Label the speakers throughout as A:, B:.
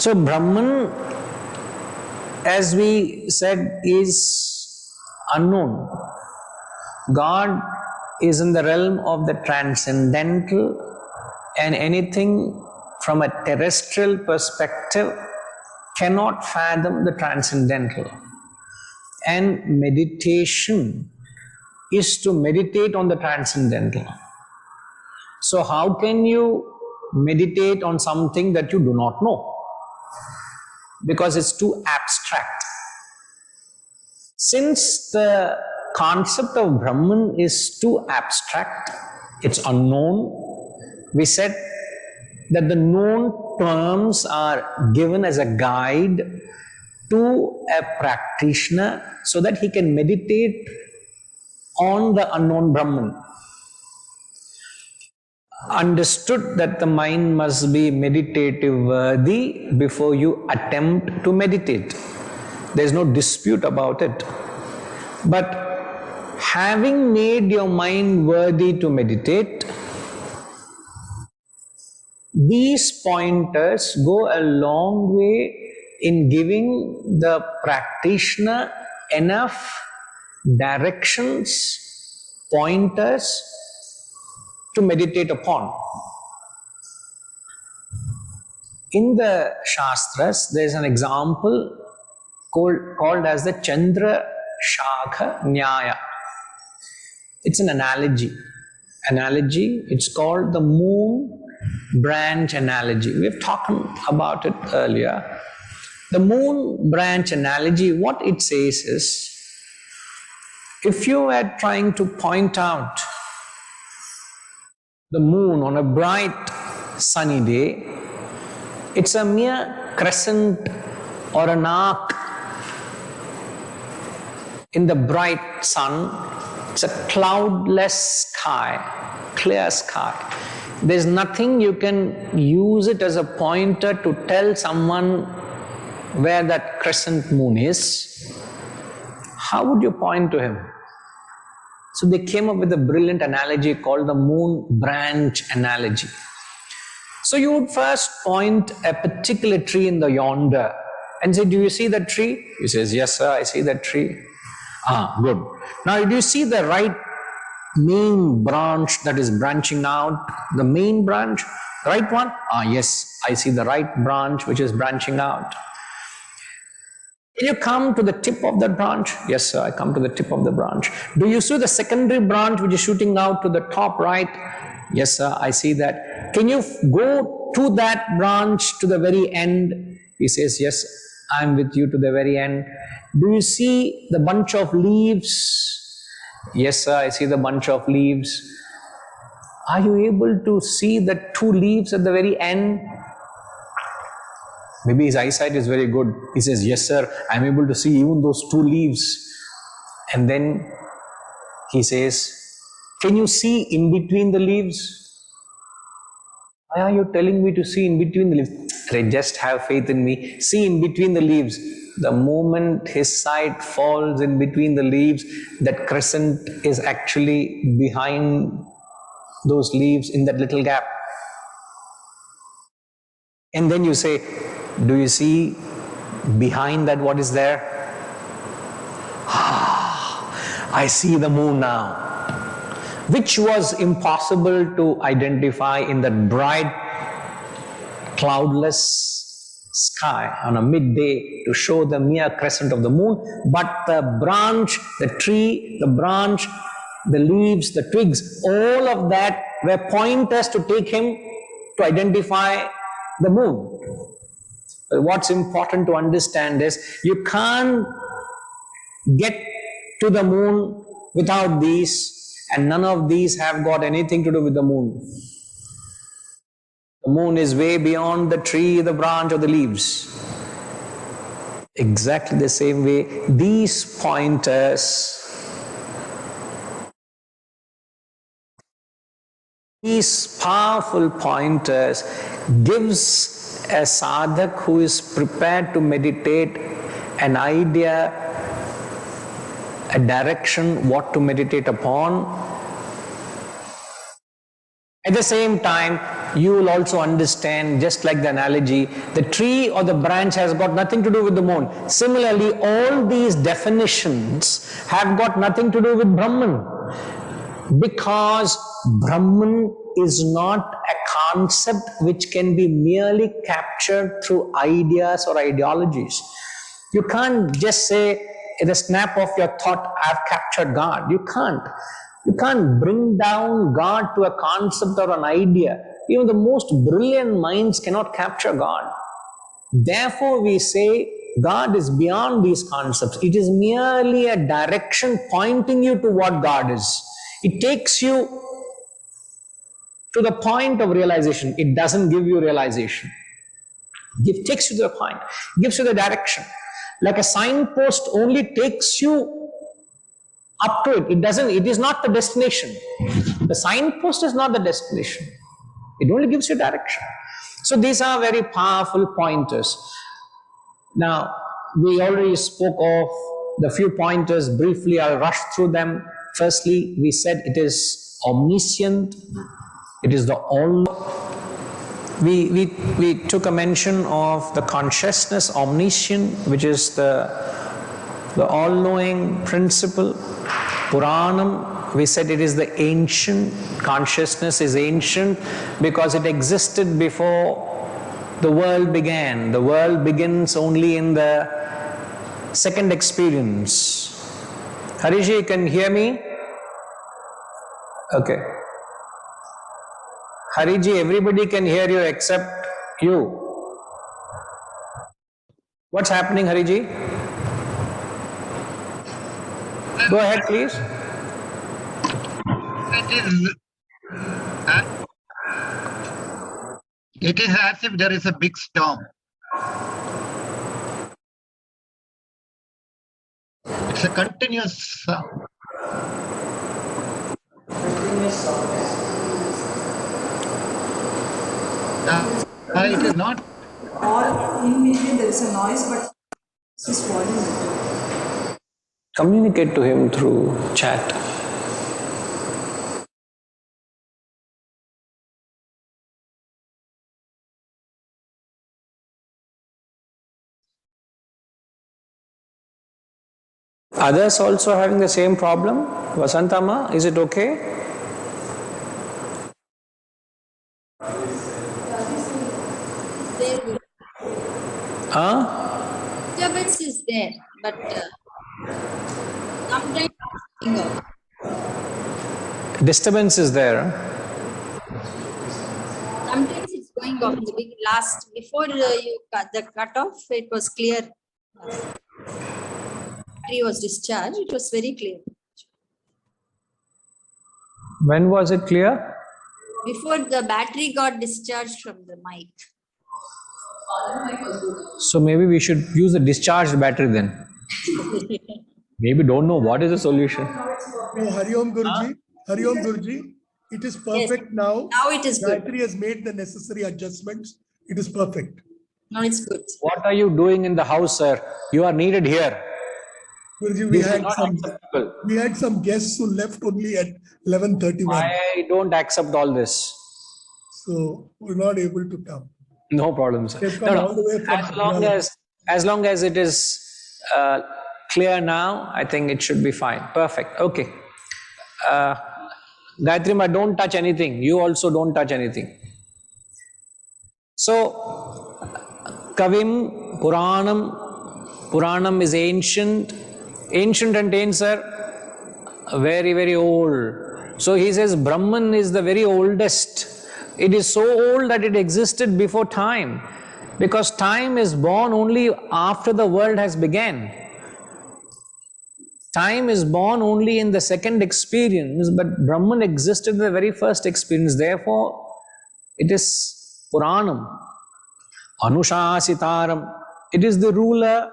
A: So Brahman, as we said, is unknown. God is in the realm of the transcendental, and anything from a terrestrial perspective cannot fathom the transcendental. And meditation is to meditate on the transcendental. So how can you meditate on something that you do not know? Because it's too abstract. Since the concept of Brahman is too abstract, it's unknown, we said that the known terms are given as a guide to a practitioner so that he can meditate on the unknown Brahman. Understood that the mind must be meditative worthy before you attempt to meditate. There is no dispute about it. But having made your mind worthy to meditate, these pointers go a long way in giving the practitioner enough directions, pointers to meditate upon. In the Shastras, there is an example called as the Chandra Shakha Nyaya. It's an analogy. It's called the moon branch analogy. We have talked about it earlier. The moon branch analogy, what it says is, if you are trying to point out the moon on a bright sunny day, it's a mere crescent or an arc in the bright sun. It's a cloudless sky, clear sky. There's nothing you can use it as a pointer to tell someone where that crescent moon is. How would you point to him? So they came up with a brilliant analogy called the moon branch analogy. So you would first point a particular tree in the yonder and say, do you see that tree? He says, yes sir, I see that tree. Ah, good. Now do you see the right main branch that is branching out? The main branch, right one? Ah, yes, I see the right branch which is branching out. Can you come to the tip of that branch? Yes sir, I come to the tip of the branch. Do you see the secondary branch which is shooting out to the top right? Yes sir, I see that. Can you go to that branch to the very end? He says, yes, I am with you to the very end. Do you see the bunch of leaves? Yes sir, I see the bunch of leaves. Are you able to see the two leaves at the very end? Maybe his eyesight is very good. He says, yes sir, I am able to see even those two leaves. And then he says, can you see in between the leaves? Why are you telling me to see in between the leaves? Just have faith in me. See in between the leaves. The moment his sight falls in between the leaves, that crescent is actually behind those leaves in that little gap. And then you say, do you see behind that what is there? Ah, I see the moon now, which was impossible to identify in that bright, cloudless sky on a midday to show the mere crescent of the moon. But the branch, the tree, the branch, the leaves, the twigs, all of that were pointers to take him to identify the moon. What's important to understand is you can't get to the moon without these, and none of these have got anything to do with the moon. The moon is way beyond the tree, the branch, or the leaves. Exactly the same way, these pointers, these powerful pointers gives a sadhak who is prepared to meditate an idea, a direction, what to meditate upon. At the same time, you will also understand, just like the analogy, the tree or the branch has got nothing to do with the moon. Similarly, all these definitions have got nothing to do with Brahman, because Brahman is not a concept which can be merely captured through ideas or ideologies. You can't just say, in a snap of your thought, I've captured God. You can't. You can't bring down God to a concept or an idea. Even the most brilliant minds cannot capture God. Therefore, we say God is beyond these concepts. It is merely a direction pointing you to what God is. It takes you to the point of realization. It doesn't give you realization. It takes you to the point, gives you the direction. Like a signpost only takes you up to it. It is not the destination. The signpost is not the destination. It only gives you direction. So these are very powerful pointers. Now, we already spoke of the few pointers briefly. I'll rush through them. Firstly, we said it is omniscient. It is the all. We took a mention of the consciousness, omniscient, which is the all-knowing principle. Puranam, we said it is the ancient. Consciousness is ancient because it existed before the world began. The world begins only in the second experience. Hariji, can you hear me? Okay. Hariji, everybody can hear you except you. What's happening, Hariji? Go ahead, please.
B: It is as if there is a big storm. It's a continuous sound. It is not.
C: All in between there is a noise, but it's just volume.
A: Communicate to him through chat. Others also having the same problem? Vasantama, is it okay?
D: Disturbance is there, but sometimes it's going off.
A: Disturbance is there.
D: Sometimes it's going off. In the big last, before you cut the cutoff, it was clear. Battery was discharged. It was very clear.
A: When was it clear?
D: Before the battery got discharged from the mic.
A: So maybe we should use the discharged battery then. Maybe don't know what is the solution.
E: No, Hari Om Guruji. Hari Om Guruji. It is perfect now.
D: Now it is good.
E: Gayatri has made the necessary adjustments. It is perfect.
D: Now it's good.
A: What are you doing in the house, sir? You are needed here.
E: Guruji, we had some guests who left only at 11:31.
A: I don't accept all this.
E: So we're not able to come.
A: No problem, sir.
E: All the way from
A: as long as it is clear now, I think it should be fine. Perfect. Okay. Gayatri Ma, don't touch anything. You also don't touch anything. So, Kavim, Puranam is ancient. Ancient and ancient, sir, very, very old. So he says Brahman is the very oldest. It is so old that it existed before time, because time is born only after the world has begun. Time is born only in the second experience, but Brahman existed in the very first experience. Therefore, it is Puranam, Anushasitaram. It is the ruler.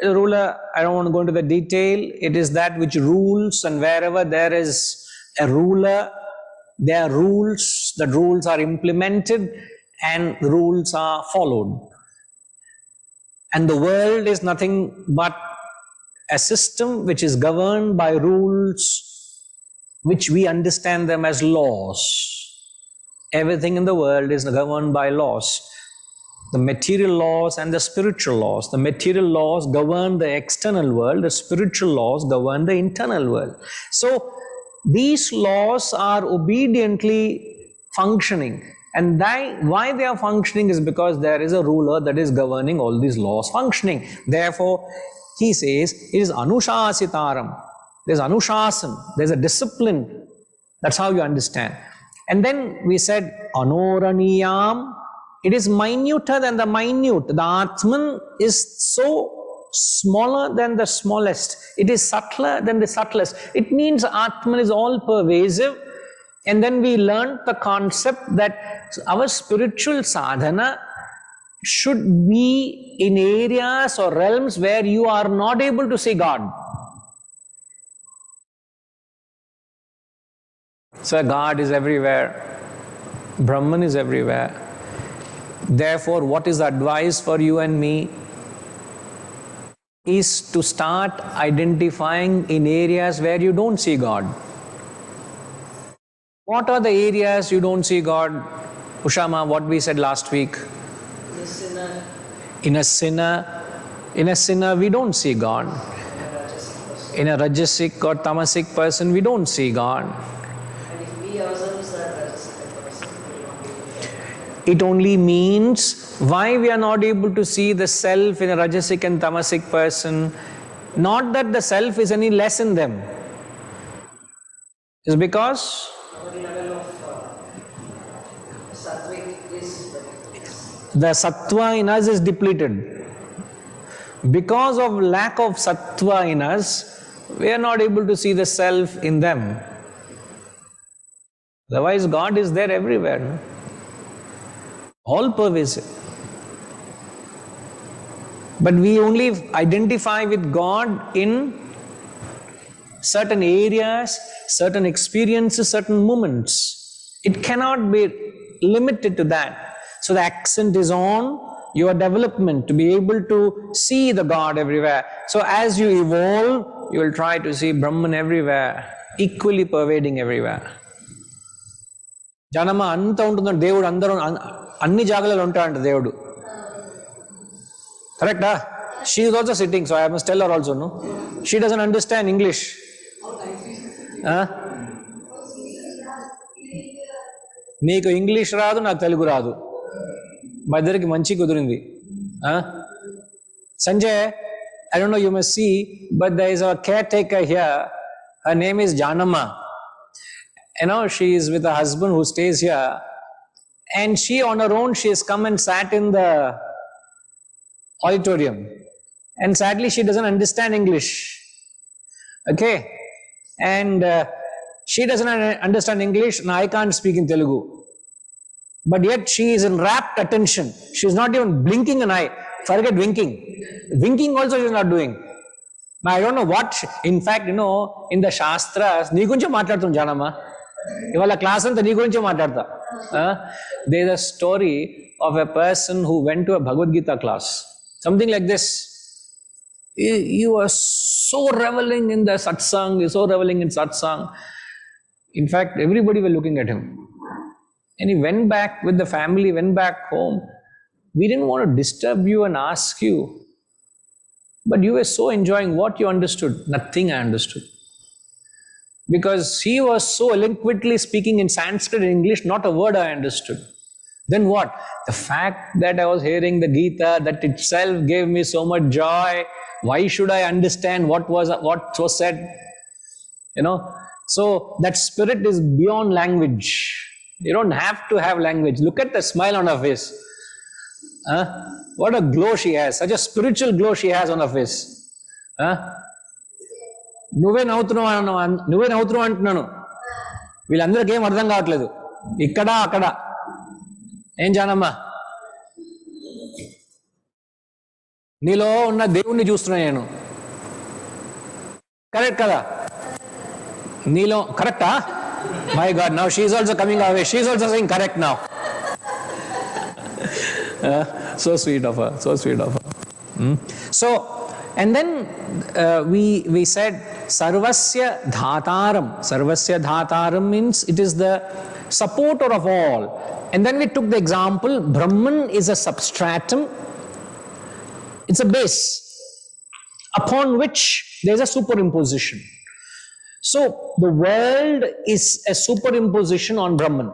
A: The ruler, I don't want to go into the detail. It is that which rules, and wherever there is a ruler, there are rules. The rules are implemented and rules are followed. And the world is nothing but a system which is governed by rules which we understand them as laws. Everything in the world is governed by laws. The material laws and the spiritual laws. The material laws govern the external world, the spiritual laws govern the internal world. So these laws are obediently functioning. And why they are functioning is because there is a ruler that is governing all these laws functioning. Therefore, he says it is anushasitaram. There's anushasan, there's a discipline. That's how you understand. And then we said anoraniyam. It is minuter than the minute. The Atman is so smaller than the smallest. It is subtler than the subtlest. It means Atman is all pervasive. And then we learned the concept that our spiritual sadhana should be in areas or realms where you are not able to see God. So God is everywhere. Brahman is everywhere. Therefore, what is the advice for you and me is to start identifying in areas where you don't see God. What are the areas you don't see God? Ushama, what we said last week? In a sinner, we don't see God. In a rajasic or tamasic person, we don't see God. It only means why we are not able to see the self in a rajasic and tamasic person, not that the self is any less in them. It's because the sattva in us is depleted. Because of lack of sattva in us, we are not able to see the self in them. Otherwise, God is there everywhere. No? All pervasive. But we only identify with God in certain areas, certain experiences, certain moments. It cannot be limited to that. So the accent is on your development to be able to see the God everywhere. So as you evolve, you will try to see Brahman everywhere, equally pervading everywhere. Janama anta untundi Devudu andaru anni jagalallo untaడంట Devudu. Correct? She is also sitting, so I must tell her also, no? She doesn't understand English. నీకు English రాదు, నాకు తెలుగు రాదు. మా ఇద్దరికి మంచి కుదిరింది. Sanjay, I don't know, you must see, but there is a caretaker here. Her name is Janama. You know, she is with a husband who stays here. And she on her own, she has come and sat in the auditorium. And sadly, she doesn't understand English. Okay? And she doesn't understand English, and I can't speak in Telugu. But yet she is in rapt attention. She is not even blinking an eye. Forget winking. Winking also she is not doing. Now I don't know what, in fact, you know, in the Shastras, నీ గురించి మాట్లాడుతాం జానమ్మ. ఇవాళ class అంతా నీ గురించి మాట్లాడతా. There is a story of a person who went to a Bhagavad Gita class. Something like this. You are so reveling in the satsang, you are so reveling in satsang. In fact, everybody were looking at him. And he went back with the family, went back home. We didn't want to disturb you and ask you. But you were so enjoying what you understood. Nothing I understood. Because he was so eloquently speaking in Sanskrit and English, not a word I understood. Then what? The fact that I was hearing the Gita, that itself gave me so much joy. Why should I understand what was said? You know, so that spirit is beyond language. You don't have to have language. Look at the smile on her face. What a glow she has. Such a spiritual glow she has on her face. నువ్వే నవ్వుతున్నావు అంటున్నాను. వీళ్ళందరికీ ఏం అర్థం కావట్లేదు. ఇక్కడ అక్కడ ఏం జానమ్మా, నీలో ఉన్న దేవుణ్ణి చూస్తున్నా నేను. కరెక్ట్ కదా? నీలో కరెక్టా? My God, now she is also coming our way. She is also saying correct now. So sweet of her, so sweet of her. So, and then we said Sarvasya dhataram. Sarvasya dhataram means it is the supporter of all. And then we took the example, Brahman is a substratum. It's a base upon which there is a superimposition. So the world is a superimposition on Brahman.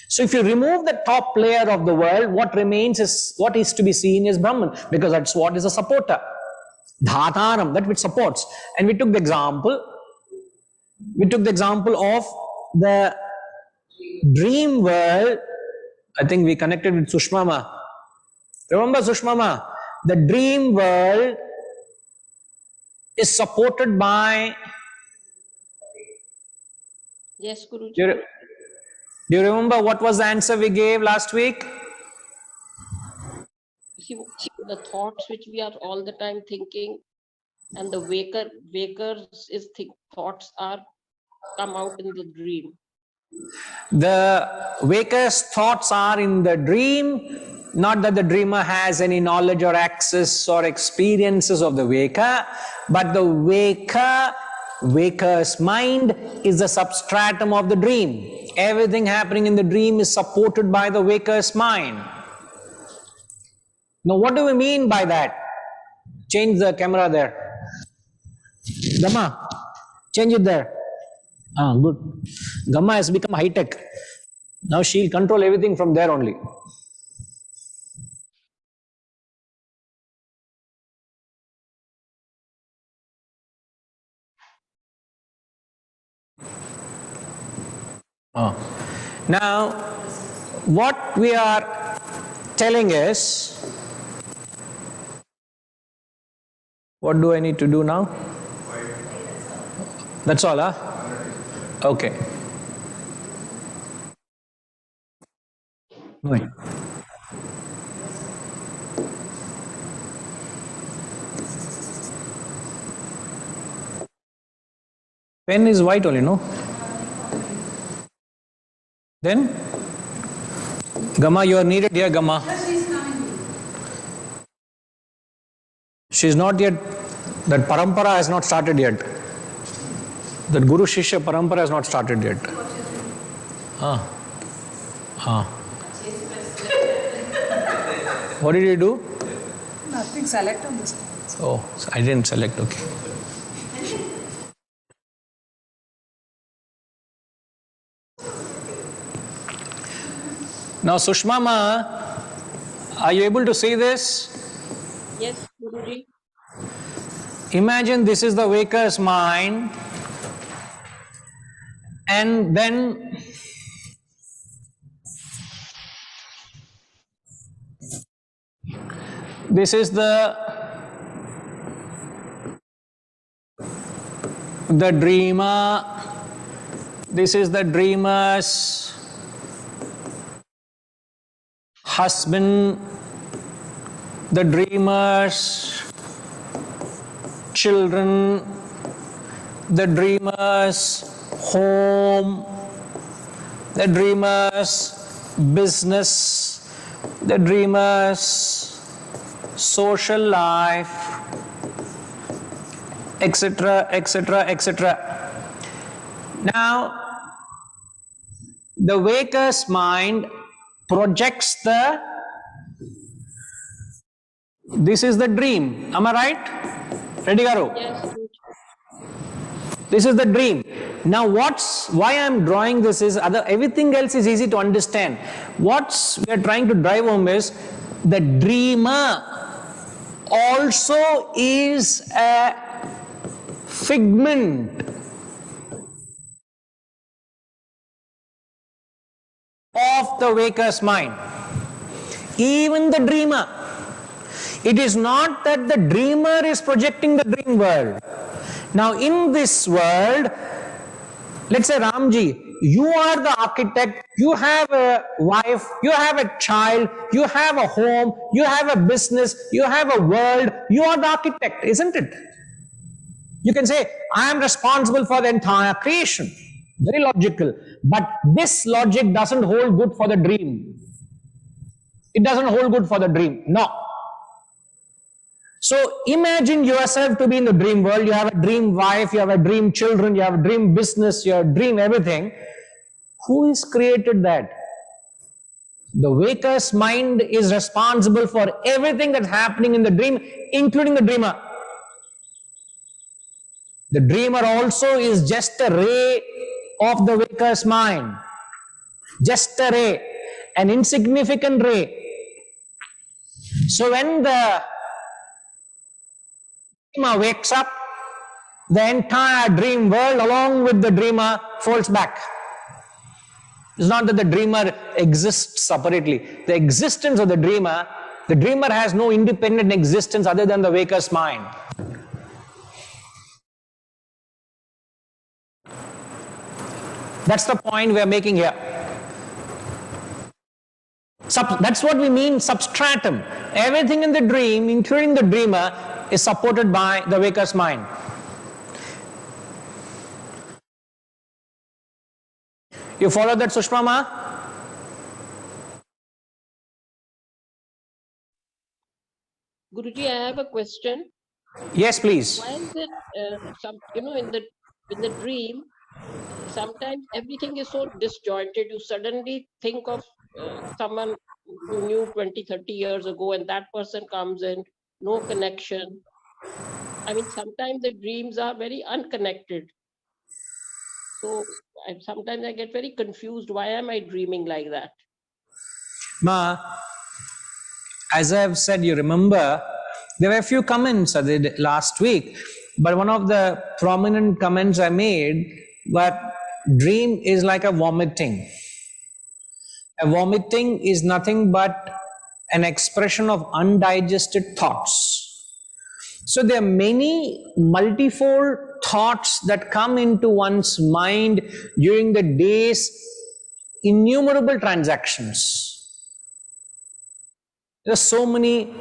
A: So if you remove the top layer of the world, what remains is, what is to be seen is Brahman, because that's what is a supporter. Dhataram, that which supports. And we took the example of the dream world. I think we connected with Sushmama. Remember Sushmama? The dream world is supported by...
F: Yes, Guruji.
A: Do you remember what was the answer we gave last week?
F: The thoughts which we are all the time thinking, and the thoughts are come out in the dream.
A: The waker's thoughts are in the dream, not that the dreamer has any knowledge or access or experiences of the waker, but the waker's mind is the substratum of the dream. Everything happening in the dream is supported by the waker's mind. Now, what do we mean by that? Change the camera there. Gamma, change it there. Ah, good. Gamma has become high-tech. Now she'll control everything from there only. Now, what we are telling is, what do I need to do now? That's all, huh? Okay. Wait. Pen is white only, no? Then, Gamma, you are needed here, Gamma. She's not yet, that parampara has not started yet. That Guru Shishya parampara has not started yet. What did you do?
C: Nothing, select on this.
A: Oh, I didn't select, okay. Now, Sushmama, are you able to see this?
F: Yes, Guruji.
A: Imagine this is the waker's mind, and then this is the dreamer, this is the dreamer's husband, the dreamer's children, the dreamer's home, the dreamer's business, the dreamer's social life, etc., etc., etc. Now, the waker's mind projects this is the dream. Am I right? Ready, Garu?
F: Yes, Guruji.
A: This is the dream. Now, why I am drawing this is, everything else is easy to understand. What we are trying to drive home is, the dreamer also is a figment of the waker's mind. Even the dreamer. It is not that the dreamer is projecting the dream world. Now, in this world, let's say Ramji, you are the architect, you have a wife, you have a child, you have a home, you have a business, you have a world, you are the architect, isn't it? You can say, I am responsible for the entire creation. Very logical. But this logic doesn't hold good for the dream. It doesn't hold good for the dream. No. So imagine yourself to be in the dream world. You have a dream wife, you have a dream children, you have a dream business, you have a dream everything. Who has created that? The waker's mind is responsible for everything that's happening in the dream, including the dreamer. The dreamer also is just a ray of the waker's mind. Just a ray, an insignificant ray. So when the dreamer wakes up, the entire dream world along with the dreamer falls back. It's not that the dreamer exists separately. The existence of the dreamer has no independent existence other than the waker's mind. That's the point we are making here. That's what we mean substratum. Everything in the dream, including the dreamer, is supported by the waker's mind. You follow that, Sushma Ma?
F: Guruji, I have a question.
A: Yes, please.
F: Why is it in the dream, sometimes everything is so disjointed. You suddenly think of someone you knew 20, 30 years ago, and that person comes in, no connection. I mean, sometimes the dreams are very unconnected. So sometimes I get very confused. Why am I dreaming like that?
A: Ma, as I have said, you remember, there were a few comments I did last week, but one of the prominent comments I made was dream is like a vomiting. A vomiting is nothing but an expression of undigested thoughts. So there are many multifold thoughts that come into one's mind during the day's innumerable transactions. There are so many,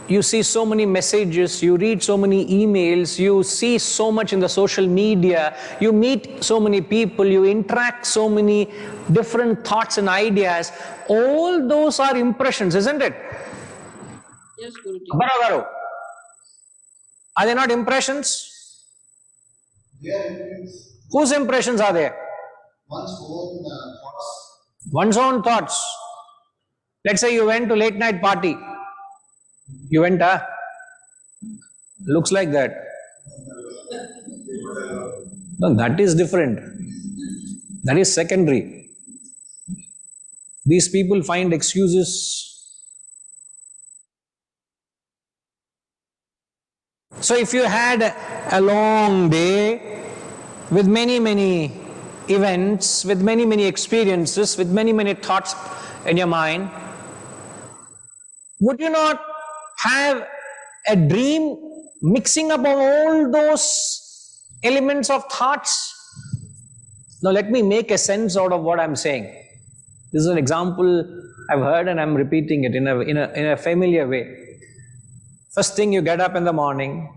A: you see so many messages, you read so many emails, you see so much in the social media, you meet so many people, you interact so many different thoughts and ideas. All those are impressions, isn't it?
F: Yes, Guruji.
A: Barabaru. Are they not impressions? Whose impressions are there?
G: One's own thoughts.
A: One's own thoughts. Let's say you went to late night party. You went, looks like that. No, that is different. That is secondary. These people find excuses. So if you had a long day with many events, with many experiences, with many thoughts in your mind, would you not have a dream mixing up of all those elements of thoughts? Now let me make a sense out of what I'm saying. This is an example I've heard and I'm repeating it in a familiar way. First thing, you get up in the morning,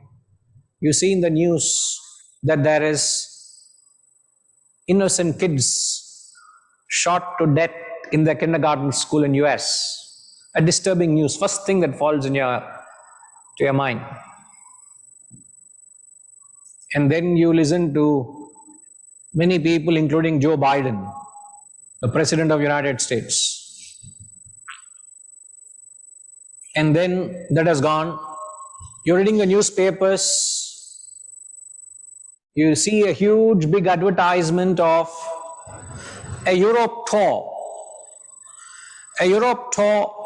A: you see in the news that there is innocent kids shot to death in the kindergarten school in US. A disturbing news, first thing that falls to your mind. And then you listen to many people, including Joe Biden, the President of the United States. And then that has gone. You're reading the newspapers, you see a huge big advertisement of a Europe tour. A Europe tour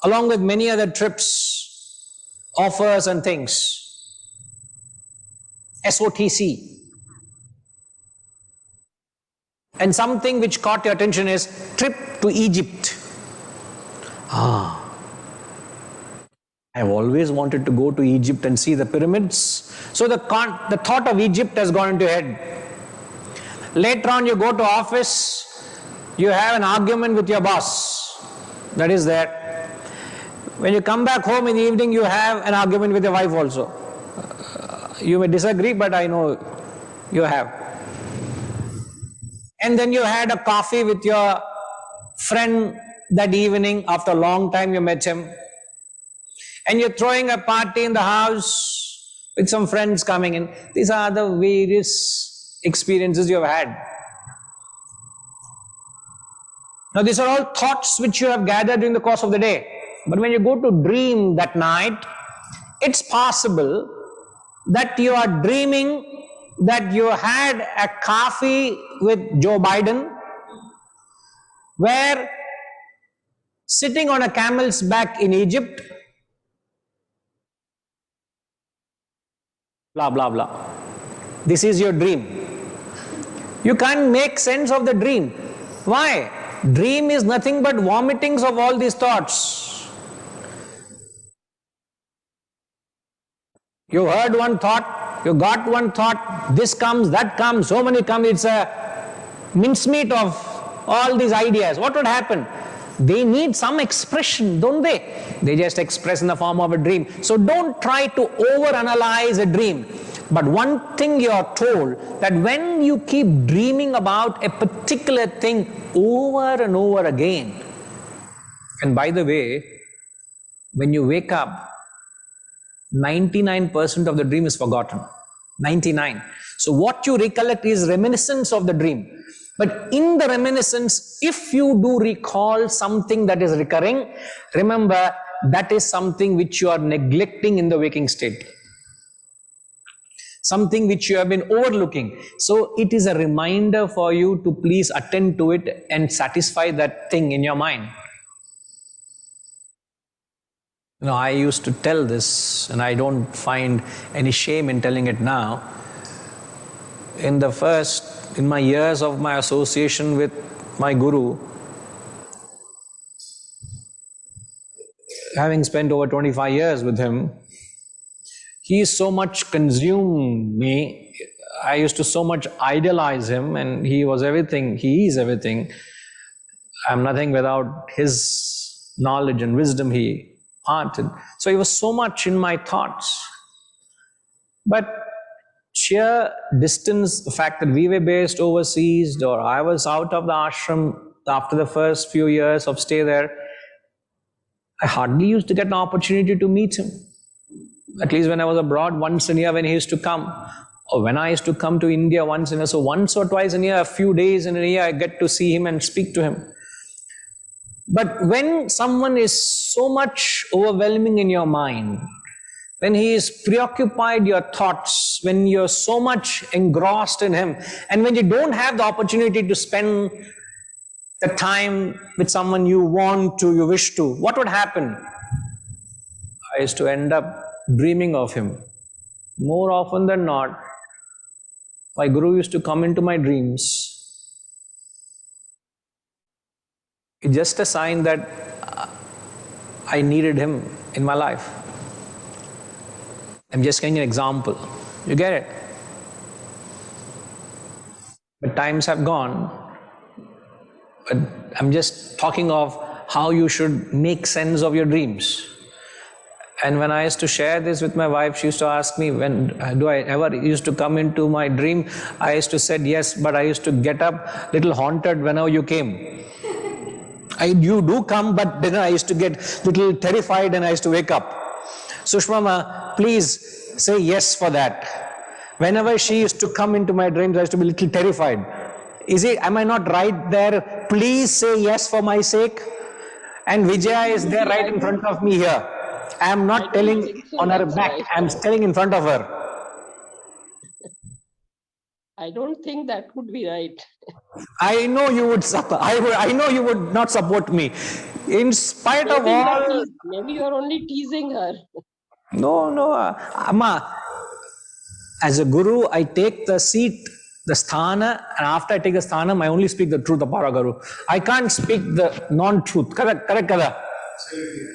A: along with many other trips, offers and things. SOTC. And something which caught your attention is trip to Egypt. I've always wanted to go to Egypt and see the pyramids. So the thought of Egypt has gone into your head. Later on you go to office, you have an argument with your boss. That is there. When you come back home in the evening, you have an argument with your wife also. You may disagree, but I know you have. And then you had a coffee with your friend that evening, after a long time you met him. and you're throwing a party in the house with some friends coming in. These are the various experiences you have had. Now, these are all thoughts which you have gathered during the course of the day. But when you go to dream that night, it's possible that you are dreaming that you had a coffee with Joe Biden, where sitting on a camel's back in Egypt, blah, blah, blah. This is your dream. You can't make sense of the dream. Why? Dream is nothing but vomitings of all these thoughts. You heard one thought, you got one thought, this comes, that comes, so many come, it's a mincemeat of all these ideas. What would happen? They need some expression, don't they? They just express in the form of a dream. So don't try to overanalyze a dream. But one thing you are told, that when you keep dreaming about a particular thing over and over again, and by the way, when you wake up, 99% of the dream is forgotten. 99. So what you recollect is reminiscence of the dream. But in the reminiscence, if you do recall something that is recurring, remember that is something which you are neglecting in the waking state. Something which you have been overlooking. So it is a reminder for you to please attend to it and satisfy that thing in your mind. You know, I used to tell this, and I don't find any shame in telling it now. In my years of my association with my guru, having spent over 25 years with him, he so much consumed me. I used to so much idolize him, and he was everything, he is everything. I'm nothing without his knowledge and wisdom he imparted. So he was so much in my thoughts. But sheer distance, the fact that we were based overseas, or I was out of the ashram after the first few years of stay there, I hardly used to get an opportunity to meet him. At least when I was abroad, once a year when he used to come, or when I used to come to India once in a year, so once or twice in a year, a few days in a year, I get to see him and speak to him. But when someone is so much overwhelming in your mind, when he is preoccupied your thoughts, when you're so much engrossed in him, and when you don't have the opportunity to spend the time with someone you want to, you wish to, what would happen? I used to end up dreaming of him. More often than not, my guru used to come into my dreams. It's just a sign that I needed him in my life. I'm just giving an example. You get it? But times have gone. But I'm just talking of how you should make sense of your dreams. And when I used to share this with my wife, she used to ask me, when do I ever used to come into my dream? I used to say yes, but I used to get up little haunted whenever you came. You do come, but then I used to get little terrified and I used to wake up. Sushmama, please say yes for that. Whenever she used to come into my dreams, I used to be little terrified. Am I not right there? Please say yes for my sake. And Vijaya is there right in front of me here. I am not telling on her back, I am telling in front of her.
F: I don't think that would be right.
A: I know you would suffer. I know you would not support me. In spite of all...
F: Maybe you're only teasing her.
A: No, Amma. As a guru, I take the seat, the sthana, and after I take the sthana, I only speak the truth of Paraguru. I can't speak the non-truth. Correct.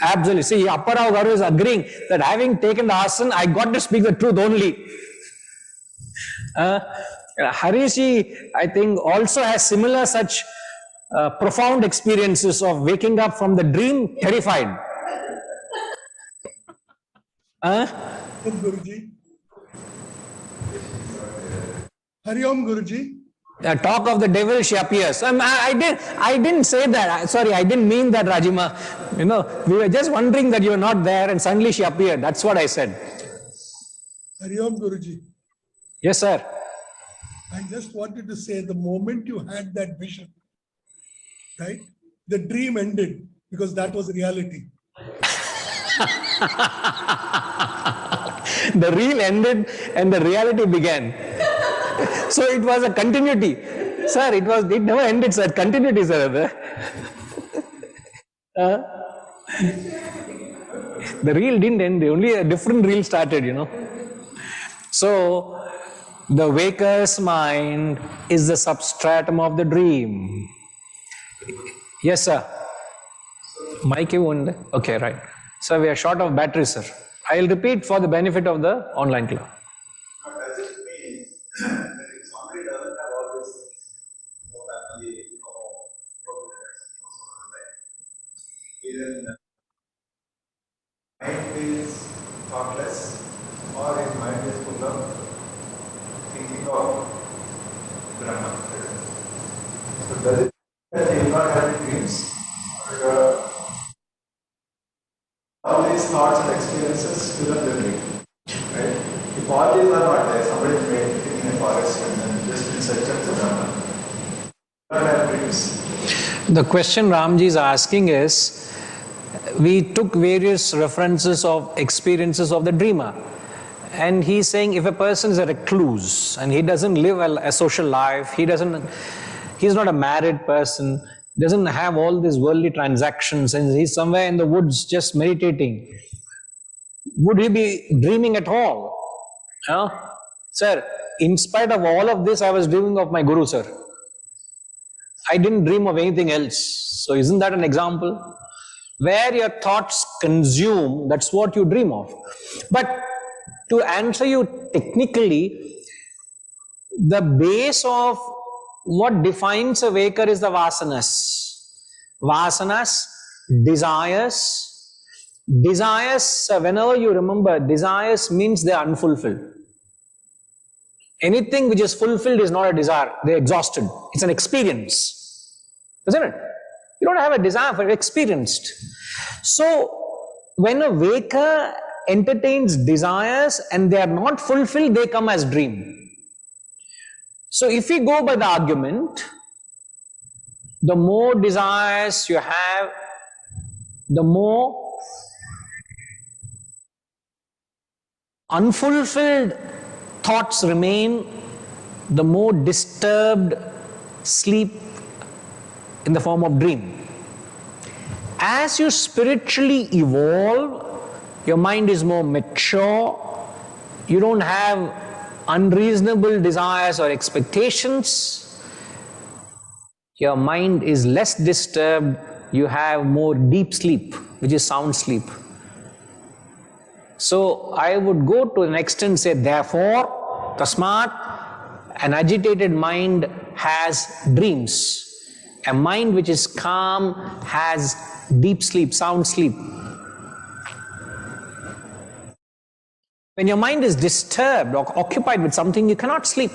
A: Absolutely. See, Apparao Garu is agreeing that having taken the asana, I got to speak the truth only. Harishi, I think, also has similar such profound experiences of waking up from the dream terrified.
E: Guruji. Hari Om Guruji.
A: Talk of the devil, she appears. I didn't say that. Sorry, I didn't mean that, Rajima. We were just wondering that you were not there and suddenly she appeared. That's what I said.
E: Hari Om, Guruji.
A: Yes, sir.
E: I just wanted to say the moment you had that vision, right? The dream ended because that was reality.
A: The reel ended and the reality began. So it was a continuity. Sir, it never ended, sir. Continuity, sir. The reel didn't end. Only a different reel started. So, the waker's mind is the substratum of the dream. Yes, sir. Mic won't. Okay, right. So, we are short of battery, sir. I'll repeat for the benefit of the online class.
G: Does it mean that if somebody doesn't have all these things, no family, no progress, no sort of life, either mind is thoughtless or his mind is full of thinking of Brahman. So does it mean that he will not have dreams? Or all these thoughts and experiences fill up the dream? Right? If all these are not there, somebody is meditating in a forest and then just in search of the Brahman. Not have dreams.
A: The question Ramji is asking is, we took various references of experiences of the dreamer. And he's saying if a person is a recluse and he doesn't live a social life, he's not a married person, doesn't have all these worldly transactions, and he's somewhere in the woods just meditating, would he be dreaming at all? Sir, in spite of all of this, I was dreaming of my Guru, sir. I didn't dream of anything else. So isn't that an example? Where your thoughts consume, that's what you dream of. But to answer you technically, the base of what defines a waker is the vasanas. Vasanas, desires. Desires, whenever you remember, desires means they are unfulfilled. Anything which is fulfilled is not a desire, they're exhausted. It's an experience. Isn't it? You don't have a desire for experienced. So, when a waker entertains desires and they are not fulfilled, they come as dream. So, if we go by the argument, the more desires you have, the more unfulfilled thoughts remain, the more disturbed sleep in the form of dream. As you spiritually evolve, your mind is more mature, you don't have unreasonable desires or expectations, your mind is less disturbed, you have more deep sleep, which is sound sleep. So I would go to the next and say, therefore, tasmat, an agitated mind has dreams. A mind which is calm has deep sleep, sound sleep. When your mind is disturbed or occupied with something, you cannot sleep.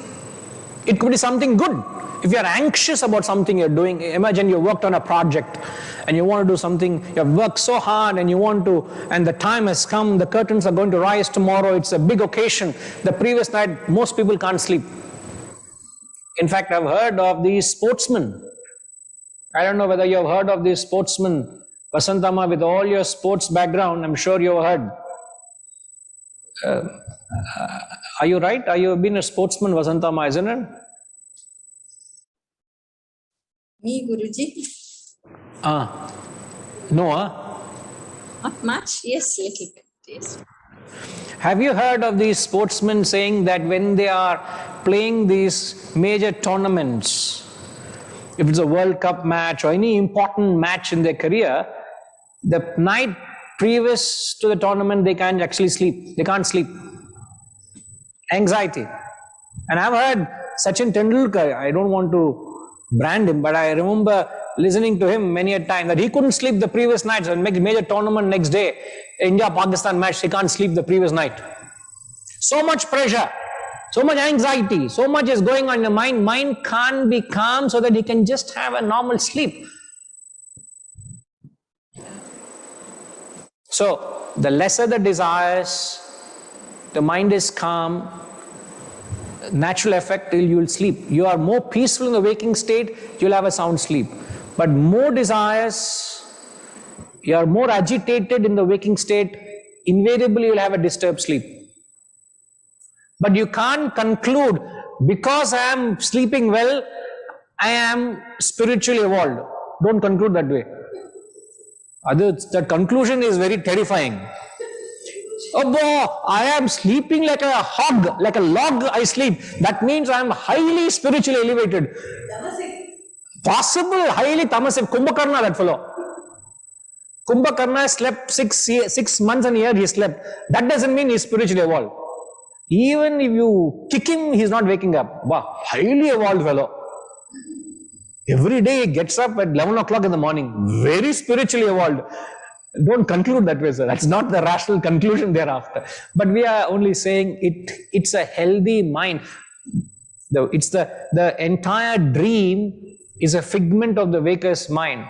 A: It could be something good. If you are anxious about something you're doing, imagine you worked on a project and you want to do something, you have worked so hard and you want to, and the time has come, the curtains are going to rise tomorrow, it's a big occasion. The previous night, most people can't sleep. In fact, I've heard of these sportsmen. I don't know whether you have heard of these sportsmen. Vasantama, with all your sports background, I'm sure you have heard. Are you right? Are you been a sportsman, Vasantama, isn't it?
D: Me, Guruji?
A: No,
D: Not much. Yes, little bit. Yes.
A: Have you heard of these sportsmen saying that when they are playing these major tournaments, if it's a World Cup match or any important match in their career, the night previous to the tournament, they can't actually sleep. They can't sleep. Anxiety. And I've heard Sachin Tendulkar, I don't want to brand him, but I remember listening to him many a time that he couldn't sleep the previous night. So major tournament next day, India-Pakistan match, he can't sleep the previous night. So much pressure. So much anxiety, so much is going on in the mind. Mind can't be calm so that he can just have a normal sleep. So, the lesser the desires, the mind is calm, natural effect till you'll sleep. You are more peaceful in the waking state, you'll have a sound sleep. But more desires, you are more agitated in the waking state, invariably you'll have a disturbed sleep. But you can't conclude, because I am sleeping well, I am spiritually evolved. Don't conclude that way. That conclusion is very terrifying. Oh, boy, I am sleeping like a hog, like a log I sleep. That means I am highly spiritually elevated. Possible, highly tamasic. Kumbhakarna, that fellow. Kumbhakarna slept 6 months and a year he slept. That doesn't mean he's spiritually evolved. Even if you kick him, he's not waking up. Wow, highly evolved fellow. Every day he gets up at 11 o'clock in the morning. Very spiritually evolved. Don't conclude that way, sir. That's not the rational conclusion thereafter. But we are only saying it's a healthy mind. The entire dream is a figment of the waker's mind.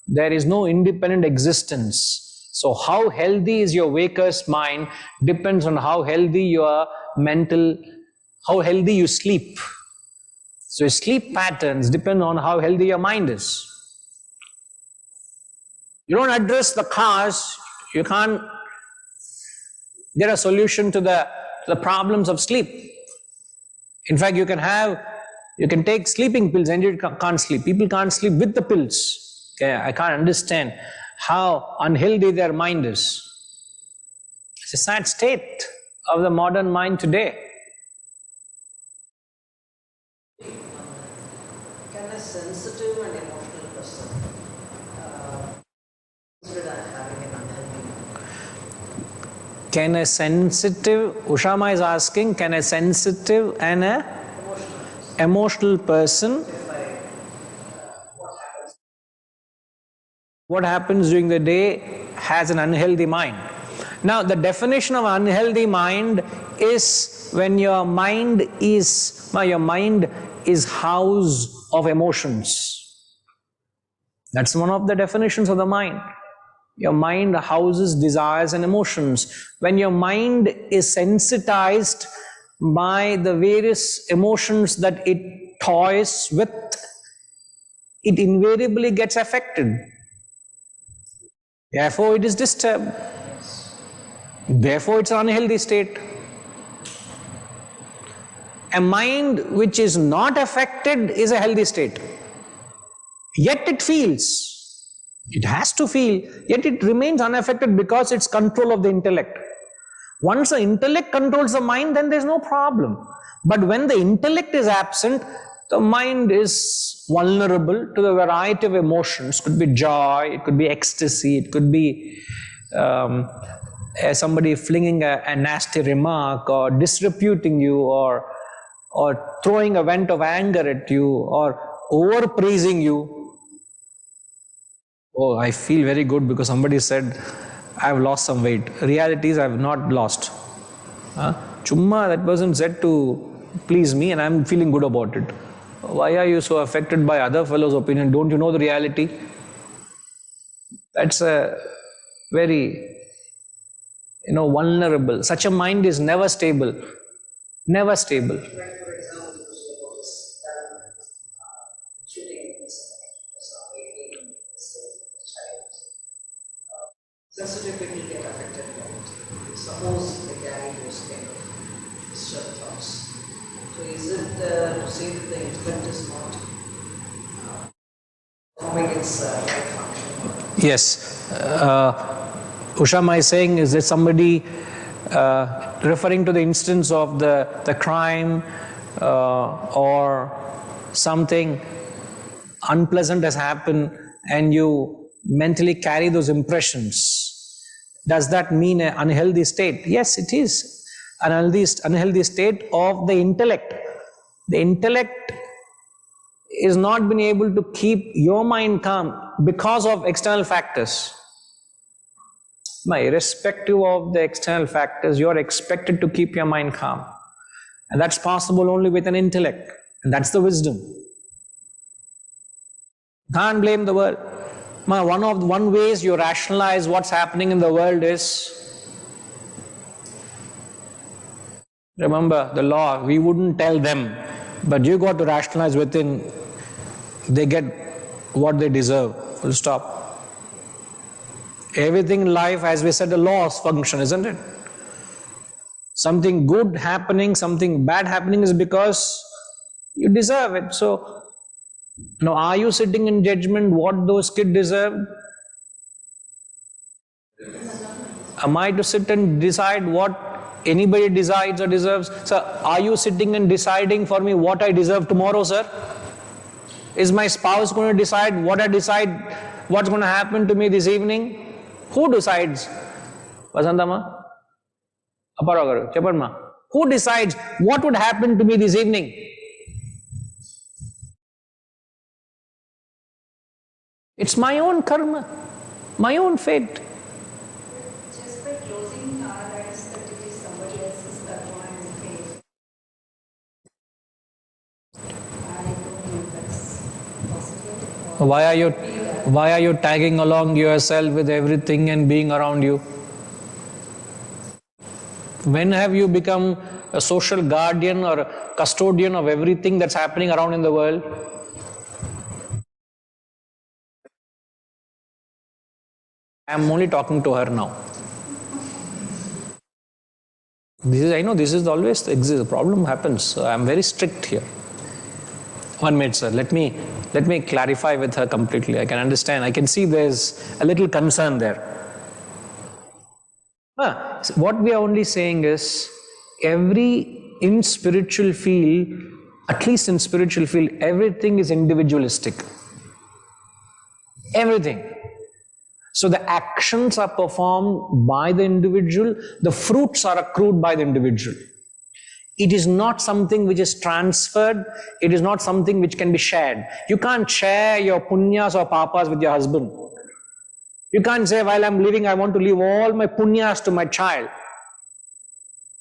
A: There is no independent existence. So how healthy is your waker's mind depends on how healthy your how healthy you sleep. So your sleep patterns depend on how healthy your mind is. You don't address the cause, you can't get a solution to the problems of sleep. In fact, you can take sleeping pills and you can't sleep. People can't sleep with the pills. Okay, I can't understand how unhealthy their mind is. It's a sad state of the modern mind today.
H: Can a sensitive and emotional person consider having an unhealthy mind?
A: Can a sensitive, Ushama is asking, can a sensitive and a emotional person, what happens during the day has an unhealthy mind? Now, the definition of unhealthy mind is when your mind is house of emotions. That's one of the definitions of the mind. Your mind houses desires and emotions. When your mind is sensitized by the various emotions that it toys with, it invariably gets affected. Therefore, it is disturbed. Therefore, it's an unhealthy state. A mind which is not affected is a healthy state. Yet it feels. It has to feel, yet it remains unaffected because it's control of the intellect. Once the intellect controls the mind, then there's no problem. But when the intellect is absent, the mind is vulnerable to the variety of emotions. It could be joy, it could be ecstasy, it could be somebody flinging a nasty remark or disreputing you or throwing a vent of anger at you or overpraising you. Oh, I feel very good because somebody said I've lost some weight. Reality is I've not lost. Chumma, that person said to please me and I'm feeling good about it. Why are you so affected by other fellows' opinion? Don't you know the reality? That's a very, vulnerable. Such a mind is never stable. Never stable.
H: Sensitive people get affected by it. Suppose they carry those kind of disturbed thoughts. So is it to say that the intellect is not performing its right function?
A: Yes. Ushama is saying, is there somebody referring to the instance of the crime or something unpleasant has happened and you mentally carry those impressions? Does that mean an unhealthy state? Yes, it is an unhealthy state of the intellect. The intellect is not being able to keep your mind calm because of external factors. Irrespective of the external factors, you are expected to keep your mind calm. And that's possible only with an intellect. And that's the wisdom. Can't blame the world. One ways you rationalize what's happening in the world is, remember the law, we wouldn't tell them, but you got to rationalize within, they get what they deserve. Full stop. Everything in life, as we said, the laws function, isn't it? Something good happening, something bad happening is because you deserve it. So, now are you sitting in judgment what those kids deserve? Am I to sit and decide what anybody decides or deserves? Sir, are you sitting and deciding for me what I deserve tomorrow, sir? Is my spouse going to decide what I decide, what's going to happen to me this evening? Who decides? Vasantama? Aparagaru, Chaparma. Who decides what would happen to me this evening? It's my own karma, my own fate.
C: Just by closing our eyes that it is somebody else's karma and fate. I don't know if that's possible.
A: Why are you tagging along yourself with everything and being around you? When have you become a social guardian or a custodian of everything that's happening around in the world? I'm only talking to her now. I know this is always the problem happens. So I'm very strict here. 1 minute, sir. Let me clarify with her completely. I can understand. I can see there's a little concern there. What we are only saying is, in spiritual field, at least in spiritual field, everything is individualistic. Everything. So the actions are performed by the individual, the fruits are accrued by the individual. It is not something which is transferred, it is not something which can be shared. You can't share your punyas or papas with your husband. You can't say, while I'm living, I want to leave all my punyas to my child.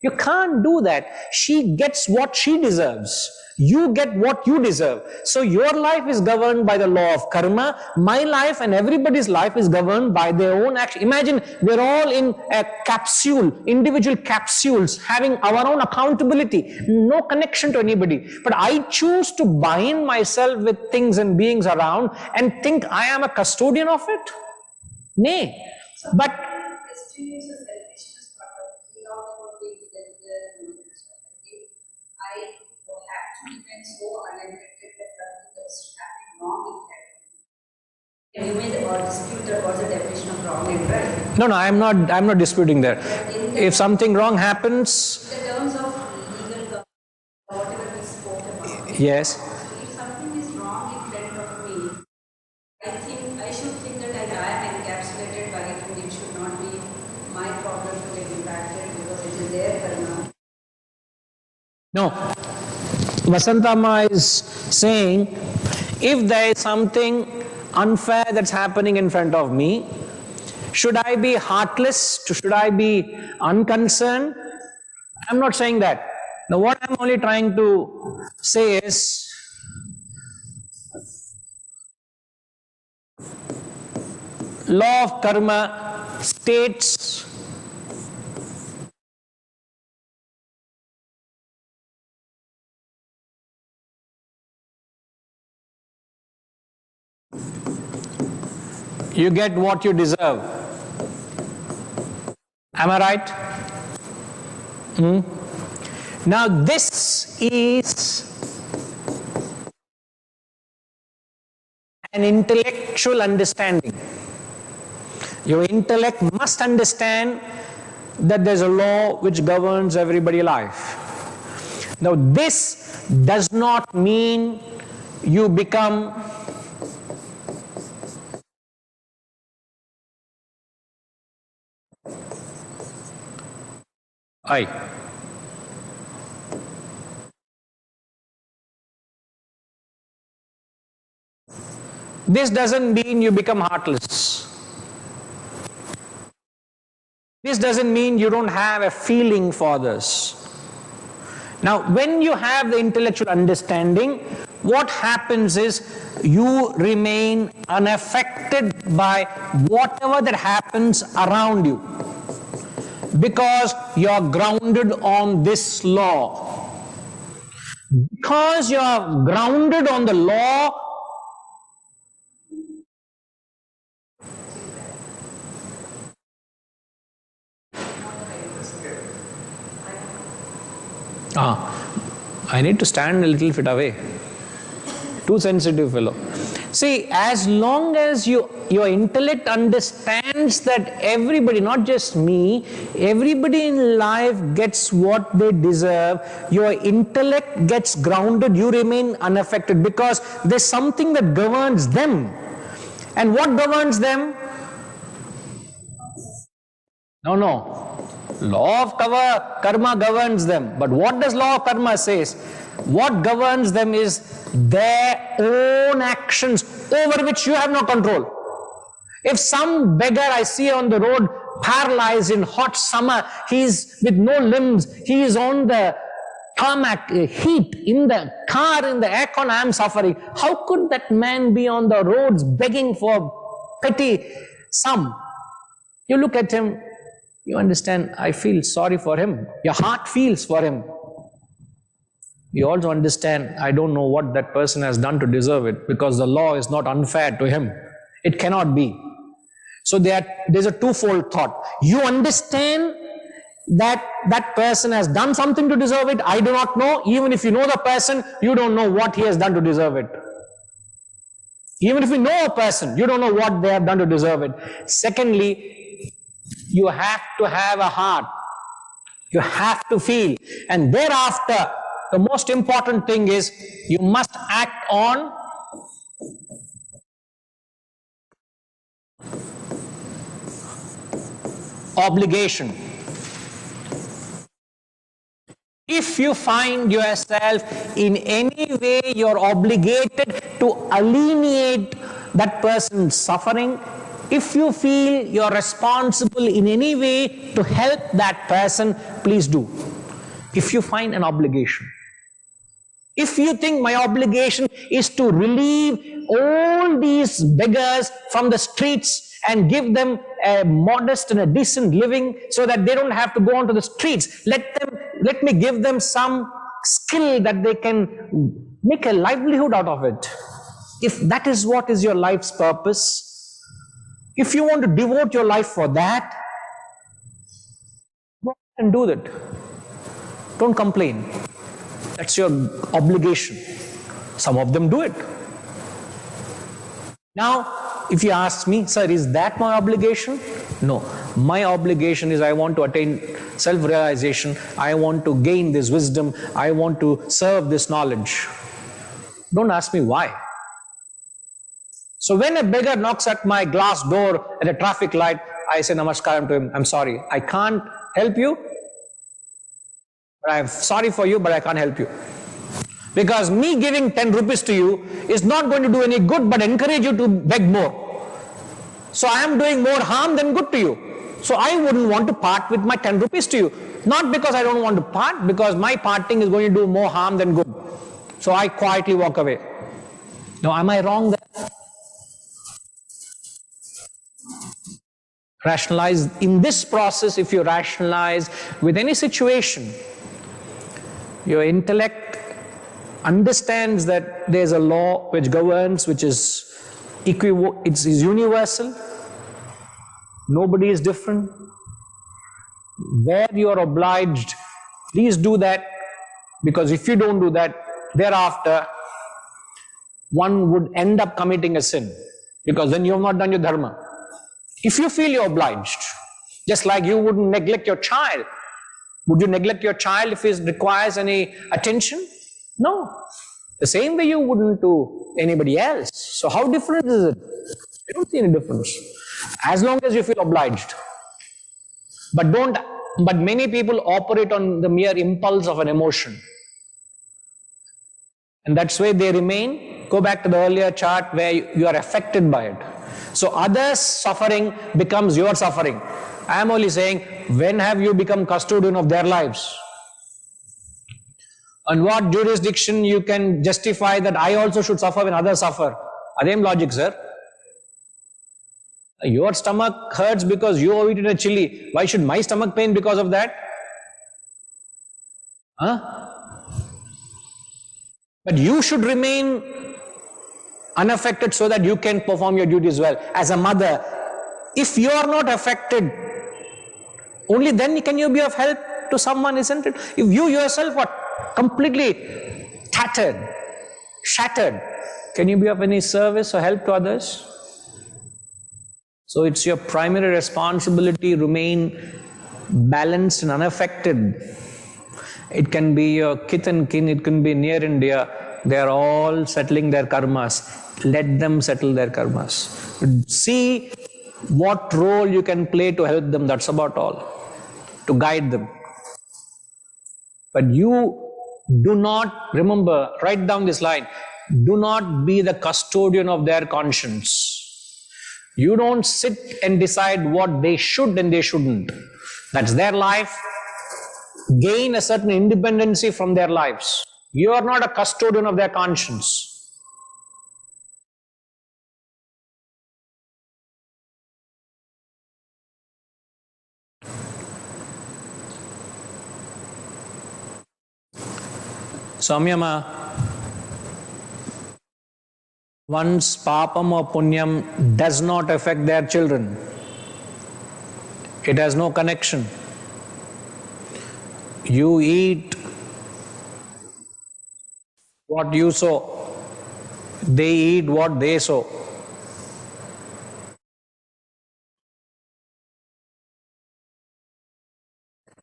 A: You can't do that. She gets what she deserves. You get what you deserve. So your life is governed by the law of karma. My life and everybody's life is governed by their own action. Imagine we're all in a capsule, individual capsules, having our own accountability, no connection to anybody. But I choose to bind myself with things and beings around and think I am a custodian of it. Nay. But
C: Question is a selfishness part of it. We talk about being selfish. I have to remain so unaffected that something that's happening wrong in life. You may dispute what's the definition of wrong and right.
A: no, I'm not disputing that. If something wrong happens,
C: In the terms of legal government, whatever we spoke about.
A: yes.
C: If something is wrong in front of me, I should think that I am encapsulated by it and it should not be my problem to get impacted because it is their karma.
A: No. Vasantama is saying, if there is something unfair that's happening in front of me, should I be heartless? Should I be unconcerned? I'm not saying that. Now what I'm only trying to say is, law of karma states you get what you deserve. Am I right? Now this is an intellectual understanding. Your intellect must understand that there's a law which governs everybody's life. Now this does not mean you become This doesn't mean you become heartless. This doesn't mean you don't have a feeling for others. Now, when you have the intellectual understanding, what happens is you remain unaffected by whatever that happens around you, because you are grounded on this law. Because you are grounded on the law, I need to stand a little bit away. Too sensitive fellow. See, as long as your intellect understands that everybody, not just me, everybody in life gets what they deserve, your intellect gets grounded, you remain unaffected, because there's something that governs them. And what governs them? No. Law of karma governs them. But what does law of karma says? What governs them is their own actions over which you have no control. If some beggar I see on the road, paralyzed in hot summer, he's with no limbs, he is on the tarmac, heat, in the car, in the aircon, I am suffering. How could that man be on the roads begging for petty sum? You look at him, you understand, I feel sorry for him. Your heart feels for him. You also understand, I don't know what that person has done to deserve it, because the law is not unfair to him. It cannot be. So there's a twofold thought. You understand that that person has done something to deserve it. I do not know. Even if you know the person, you don't know what he has done to deserve it. Even if you know a person, you don't know what they have done to deserve it. Secondly, you have to have a heart. You have to feel. And thereafter, the most important thing is you must act on obligation. If you find yourself in any way you're obligated to alleviate that person's suffering, if you feel you're responsible in any way to help that person, please do. If you find an obligation. If you think my obligation is to relieve all these beggars from the streets and give them a modest and a decent living so that they don't have to go onto the streets, let me give them some skill that they can make a livelihood out of it. If that is what is your life's purpose, if you want to devote your life for that, go and do that. Don't complain. That's your obligation. Some of them do it. Now, if you ask me, sir, is that my obligation? No. My obligation is I want to attain self-realization. I want to gain this wisdom. I want to serve this knowledge. Don't ask me why. So when a beggar knocks at my glass door at a traffic light, I say namaskaram to him. I'm sorry, I can't help you. I'm sorry for you, but I can't help you. Because me giving 10 rupees to you is not going to do any good, but encourage you to beg more. So I am doing more harm than good to you. So I wouldn't want to part with my 10 rupees to you. Not because I don't want to part, because my parting is going to do more harm than good. So I quietly walk away. Now, am I wrong there? Rationalize. In this process, if you rationalize with any situation, your intellect understands that there's a law which governs, which is it's universal. Nobody is different. Where you are obliged, please do that, because if you don't do that, thereafter one would end up committing a sin, because then you have not done your dharma. If you feel you're obliged, just like you wouldn't neglect your child. Would you neglect your child if it requires any attention? No. The same way you wouldn't to anybody else. So how different is it? I don't see any difference. As long as you feel obliged. But many people operate on the mere impulse of an emotion. And that's why they remain. Go back to the earlier chart where you are affected by it. So others' suffering becomes your suffering. I am only saying, when have you become custodian of their lives? On what jurisdiction you can justify that I also should suffer when others suffer? Adem logic, sir. Your stomach hurts because you have eaten a chili. Why should my stomach pain because of that? Huh? But you should remain unaffected so that you can perform your duties well. As a mother, if you are not affected, only then can you be of help to someone, isn't it? If you yourself are completely tattered, shattered, can you be of any service or help to others? So it's your primary responsibility to remain balanced and unaffected. It can be your kith and kin, it can be near and dear. They are all settling their karmas. Let them settle their karmas. See what role you can play to help them, that's about all. To guide them. But you do not, remember, write down this line, do not be the custodian of their conscience. You don't sit and decide what they should and they shouldn't. That's their life. Gain a certain independency from their lives. You are not a custodian of their conscience. Samyama. One's papam or punyam does not affect their children. It has no connection. You eat what you sow. They eat what they sow.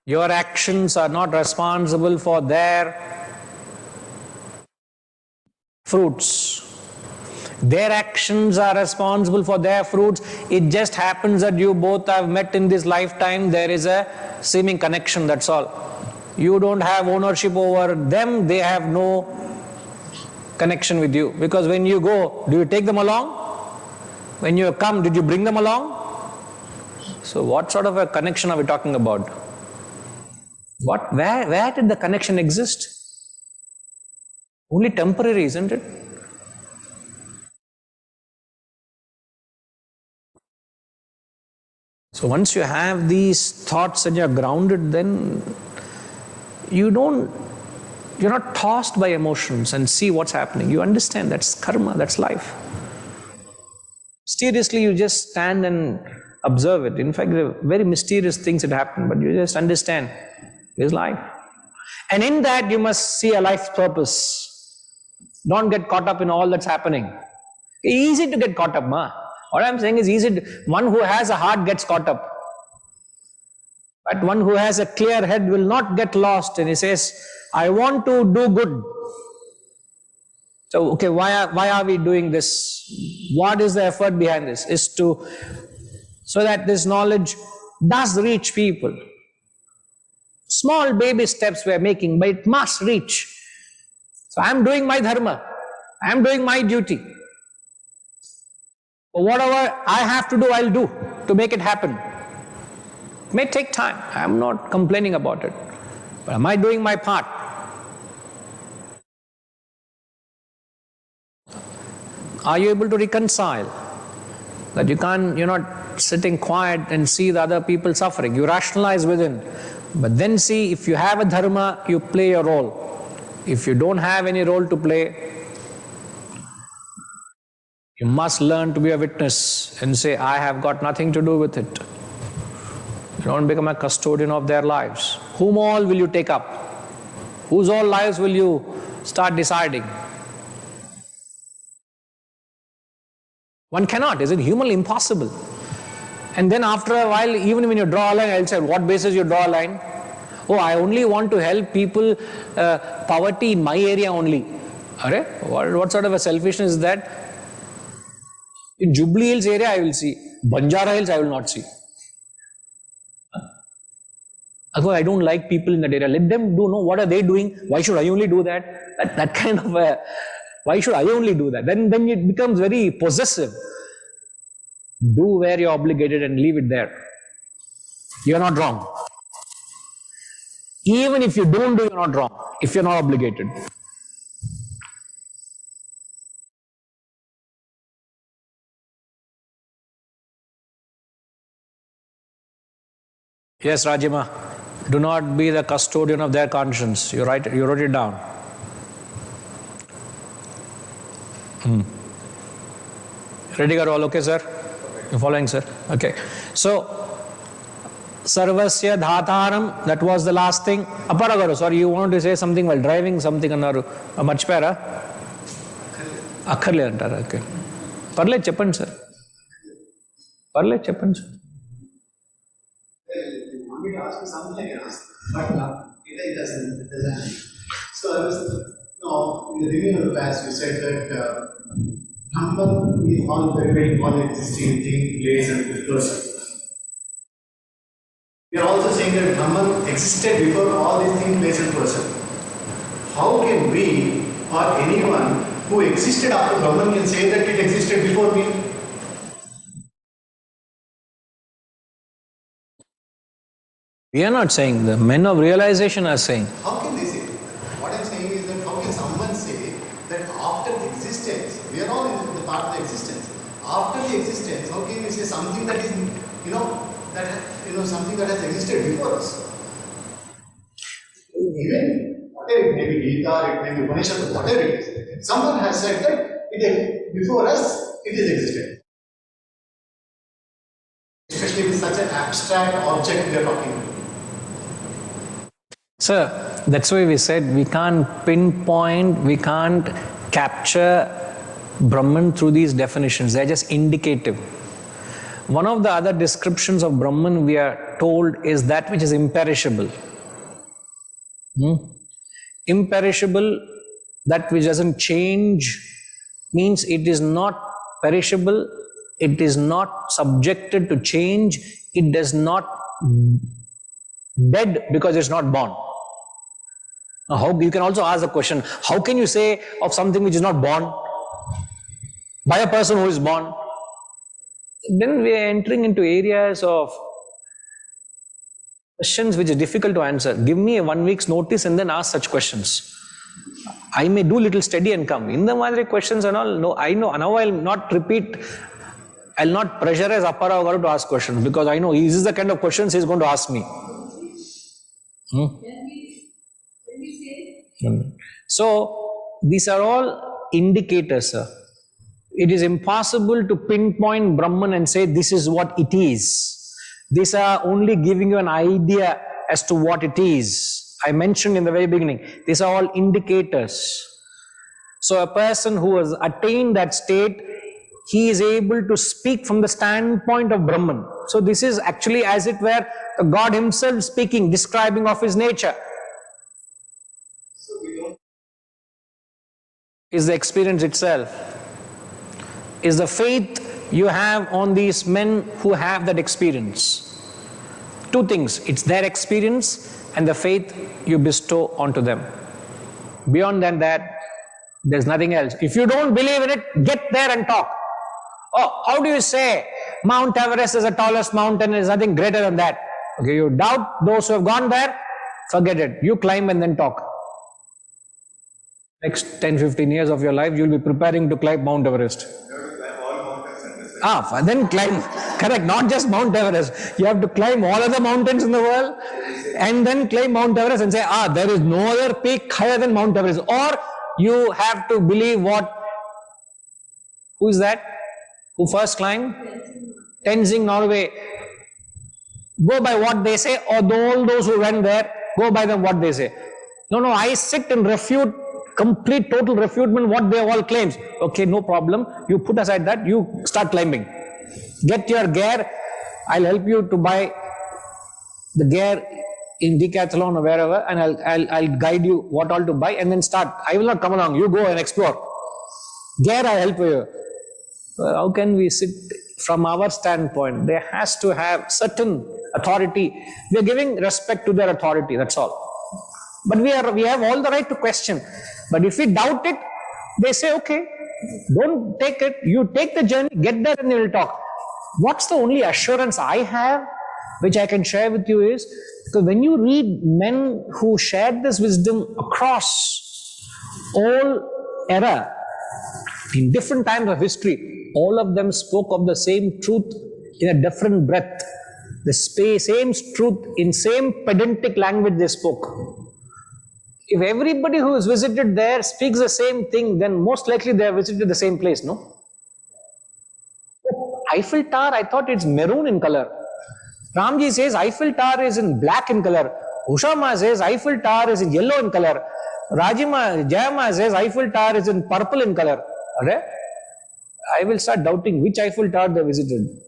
A: Your actions are not responsible for their fruits. Their actions are responsible for their fruits. It just happens that you both have met in this lifetime. There is a seeming connection, that's all. You don't have ownership over them. They have no connection with you. Because when you go, do you take them along? When you come, did you bring them along? So what sort of a connection are we talking about? Where did the connection exist? Only temporary, isn't it? So once you have these thoughts and you're grounded, then you're not tossed by emotions and see what's happening. You understand that's karma, that's life. Mysteriously, you just stand and observe it. In fact, there are very mysterious things that happen, but you just understand this life. And in that, you must see a life's purpose. Don't get caught up in all that's happening. Easy to get caught up, ma. What I'm saying is easy. One who has a heart gets caught up. But one who has a clear head will not get lost. And he says, I want to do good. So, okay, why are we doing this? What is the effort behind this? Is to, so that this knowledge does reach people. Small baby steps we are making, but it must reach. So I am doing my dharma. I am doing my duty. Whatever I have to do, I'll do to make it happen. It may take time. I am not complaining about it. But am I doing my part? Are you able to reconcile? That you're not sitting quiet and see the other people suffering. You rationalize within. But then see, if you have a dharma, you play your role. If you don't have any role to play, you must learn to be a witness and say, I have got nothing to do with it. You don't become a custodian of their lives. Whom all will you take up? Whose all lives will you start deciding? One cannot. Is it humanly impossible? And then after a while, even when you draw a line, I'll say, what basis you draw a line? Oh, I only want to help people, poverty in my area only. What sort of a selfishness is that? In Jubilee Hills area, I will see. Banjara Hills, I will not see. Otherwise, I don't like people in that area. Let them do, no, what are they doing? Why should I only do that? That kind of a, why should I only do that? Then it becomes very possessive. Do where you're obligated and leave it there. You're not wrong. Even if you don't do, you're not wrong, if you're not obligated. Yes, Rajima. Do not be the custodian of their conscience. You wrote it down. Ready, are all okay, sir? You following, sir? Okay. So, Sarvasya Dhataram, that was the last thing. Aparagaru, sorry, you want to say something while driving, something another. Machpera? Akharle antara, okay. Parle cheppan, sir. Parle cheppan, sir.
I: You want me to ask you something, I can ask. But it doesn't. So I was, in the beginning of the class, you said that Brahman is all very, very all existing thing, place, and person. We are also saying that Brahman existed before all these things, place, and person. How can we or anyone who existed after Brahman can say that it existed before me?
A: We are not saying, the men of realization are saying.
I: How can they say that? What I'm saying is that how can someone say that after the existence, we are all in the part of the existence. After the existence, how can we say something that is, something that has existed before us? Even whatever it may be Gita, it may be Upanishad, whatever it is, someone has said that before us it is existed. Especially with such an abstract object we are talking about.
A: Sir, that's why we said we can't pinpoint, we can't capture Brahman through these definitions. They're just indicative. One of the other descriptions of Brahman we are told is that which is imperishable. Imperishable, that which doesn't change, means it is not perishable, it is not subjected to change, it does not dead because it's not born. Now, how you can also ask the question, how can you say of something which is not born by a person who is born? Then we are entering into areas of questions which are difficult to answer. Give me a 1 week's notice and then ask such questions. I may do little study and come. In the Madre questions and all, no, I know. Now I'll not repeat, I'll not pressurize Appara Garu to ask questions because I know this is the kind of questions he's going to ask me. So, these are all indicators, sir. It is impossible to pinpoint Brahman and say this is what it is. These are only giving you an idea as to what it is. I mentioned in the very beginning, these are all indicators. So a person who has attained that state, he is able to speak from the standpoint of Brahman. So this is actually as it were the God himself speaking, describing of his nature.
I: So we don't.
A: Is the experience itself. Is the faith you have on these men who have that experience. Two things, it's their experience and the faith you bestow onto them. Beyond than that, there's nothing else. If you don't believe in it, get there and talk. Oh, how do you say Mount Everest is the tallest mountain, there is nothing greater than that? Okay, you doubt those who have gone there, forget it. You climb and then talk. Next 10-15 years of your life, you'll be preparing to climb Mount Everest. Then climb, correct, not just Mount Everest. You have to climb all other mountains in the world and then climb Mount Everest and say, there is no other peak higher than Mount Everest. Or you have to believe what, who is that? Who first climbed? Tenzing, Norway. Go by what they say, or all those who went there, go by them what they say. No, I sit and refute, complete total refutement what they all claims. Okay, no problem. You put aside that, you start climbing. Get your gear. I'll help you to buy the gear in Decathlon or wherever, and I'll guide you what all to buy, and then start. I will not come along. You go and explore. Gear, I'll help you. How can we sit from our standpoint? There has to have certain authority. We are giving respect to their authority, that's all. But we have all the right to question. But if we doubt it, they say, okay, don't take it. You take the journey, get there and they will talk. What's the only assurance I have, which I can share with you is, So when you read men who shared this wisdom across all era, in different times of history, all of them spoke of the same truth in a different breath. The same truth in same pedantic language they spoke. If everybody who has visited there speaks the same thing, then most likely they have visited the same place, no? Eiffel Tower, I thought it's maroon in color. Ramji says Eiffel Tower is in black in color. Ushama says Eiffel Tower is in yellow in color. Jayama says Eiffel Tower is in purple in color. Okay? I will start doubting which Eiffel Tower they visited.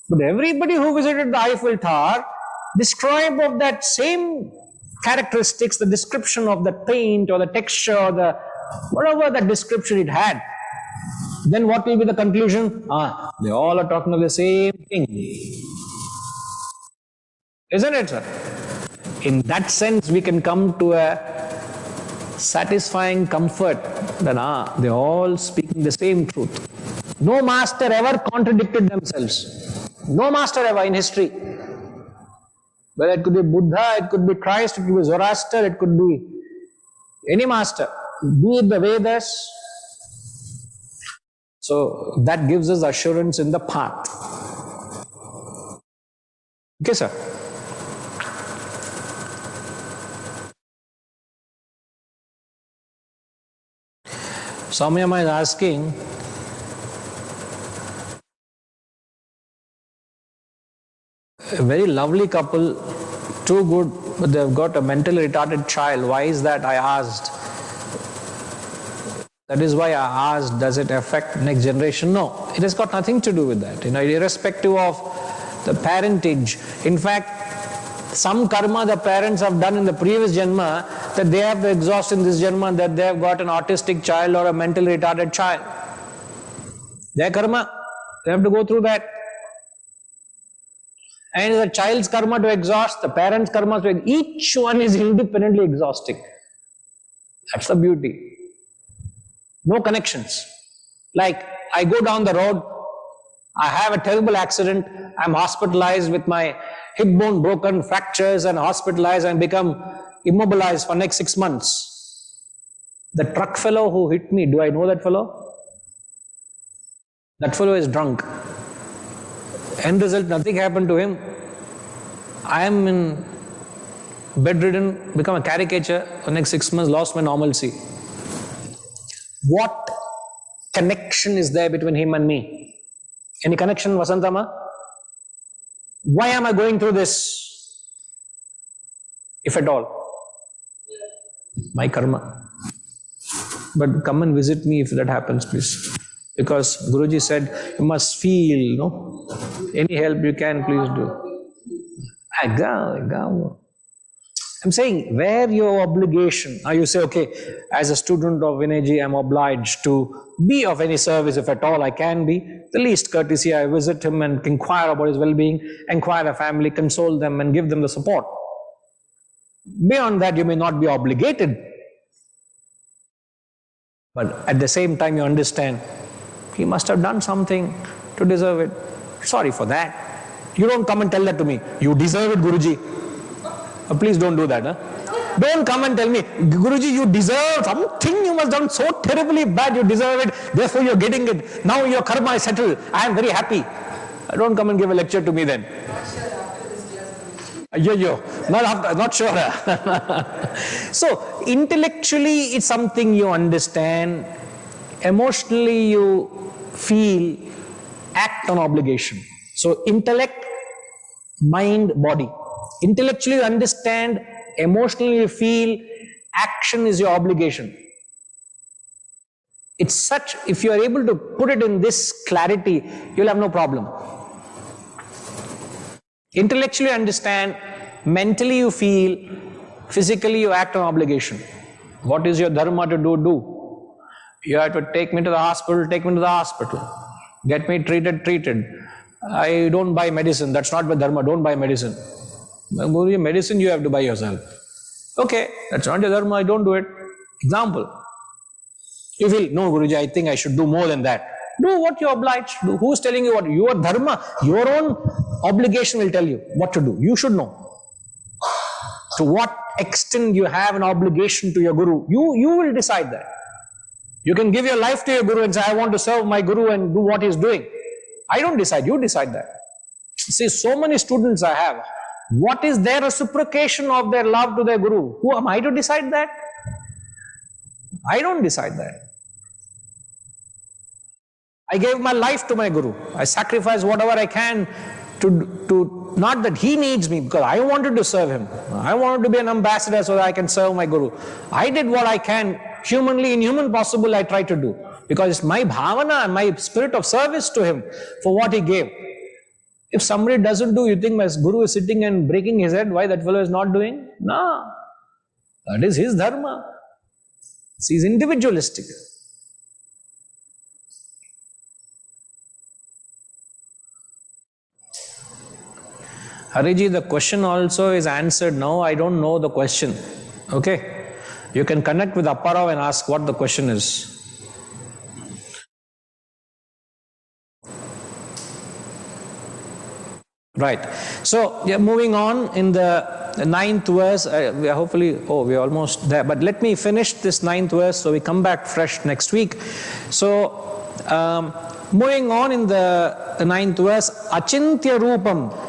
A: But everybody who visited the Eiffel Tower described of that same characteristics, the description of the paint or the texture or the whatever the description it had. Then what will be the conclusion? They all are talking of the same thing. Isn't it, sir? In that sense, we can come to a satisfying comfort that they all speaking the same truth. No master ever contradicted themselves. No master ever in history. Whether it could be Buddha, it could be Christ, it could be Zoroaster, it could be any master. Be it the Vedas. So that gives us assurance in the path. Okay, sir? Saumyama is asking, a very lovely couple, too good, but they've got a mentally retarded child. Why is that? I asked. That is why I asked, does it affect next generation? No, it has got nothing to do with that. Irrespective of the parentage. In fact, some karma the parents have done in the previous janma that they have to exhaust in this janma, that they have got an autistic child or a mentally retarded child. Their karma, they have to go through that. And the child's karma to exhaust, the parent's karma to exhaust. Each one is independently exhausting. That's the beauty. No connections. Like, I go down the road, I have a terrible accident, I'm hospitalized with my hip bone broken, fractures, and hospitalized and become immobilized for next 6 months. The truck fellow who hit me, do I know that fellow? That fellow is drunk. End result, nothing happened to him. I am in bedridden, become a caricature for next 6 months, lost my normalcy. What connection is there between him and me? Any connection, Vasantama? Why am I going through this? If at all. My karma. But come and visit me if that happens, please. Because Guruji said, you must feel, no? Any help you can, please do. I go. I'm saying, where your obligation, you say, okay, as a student of Vinayji, I'm obliged to be of any service, if at all I can be. The least courtesy, I visit him and inquire about his well-being, inquire a family, console them and give them the support. Beyond that, you may not be obligated. But at the same time, you understand, he must have done something to deserve it. Sorry for that. You don't come and tell that to me. You deserve it, Guruji. Please don't do that. Don't come and tell me, Guruji, you deserve something, you must have done so terribly bad, you deserve it, therefore you're getting it. Now your karma is settled. I am very happy. Don't come and give a lecture to me then. Not sure. So, intellectually it's something you understand, emotionally you feel, act on obligation. So, intellect, mind, body. Intellectually you understand, emotionally you feel, action is your obligation. It's such, if you are able to put it in this clarity, you'll have no problem. Intellectually you understand, mentally you feel, physically you act on obligation. What is your dharma to do? You have to take me to the hospital, take me to the hospital. Get me treated. I don't buy medicine, that's not my dharma, don't buy medicine. Medicine you have to buy yourself. Okay, that's not your dharma, don't do it. Example. You feel, no Guruji, I think I should do more than that. Do what you're obliged to do. Who's telling you what? Your dharma, your own obligation will tell you what to do. You should know. to what extent you have an obligation to your guru. You will decide that. You can give your life to your guru and say, I want to serve my guru and do what he's doing. I don't decide, you decide that. See, so many students I have. What is their reciprocation of their love to their guru? Who am I to decide that? I don't decide that. I gave my life to my guru. I sacrifice whatever I can to not that he needs me, because I wanted to serve him. I wanted to be an ambassador so that I can serve my guru. I did what I can, humanly, inhuman possible, I try to do. Because it's my bhavana and my spirit of service to him for what he gave. If somebody doesn't do, you think my guru is sitting and breaking his head, why that fellow is not doing? No. That is his dharma. He's individualistic. Hariji, the question also is answered now. I don't know the question. Okay? You can connect with Apparao and ask what the question is. Right. So, yeah, moving on in the 9th verse, we are hopefully, we are almost there. But let me finish this 9th verse so we come back fresh next week. So, moving on in the 9th verse, Achintya Rupam.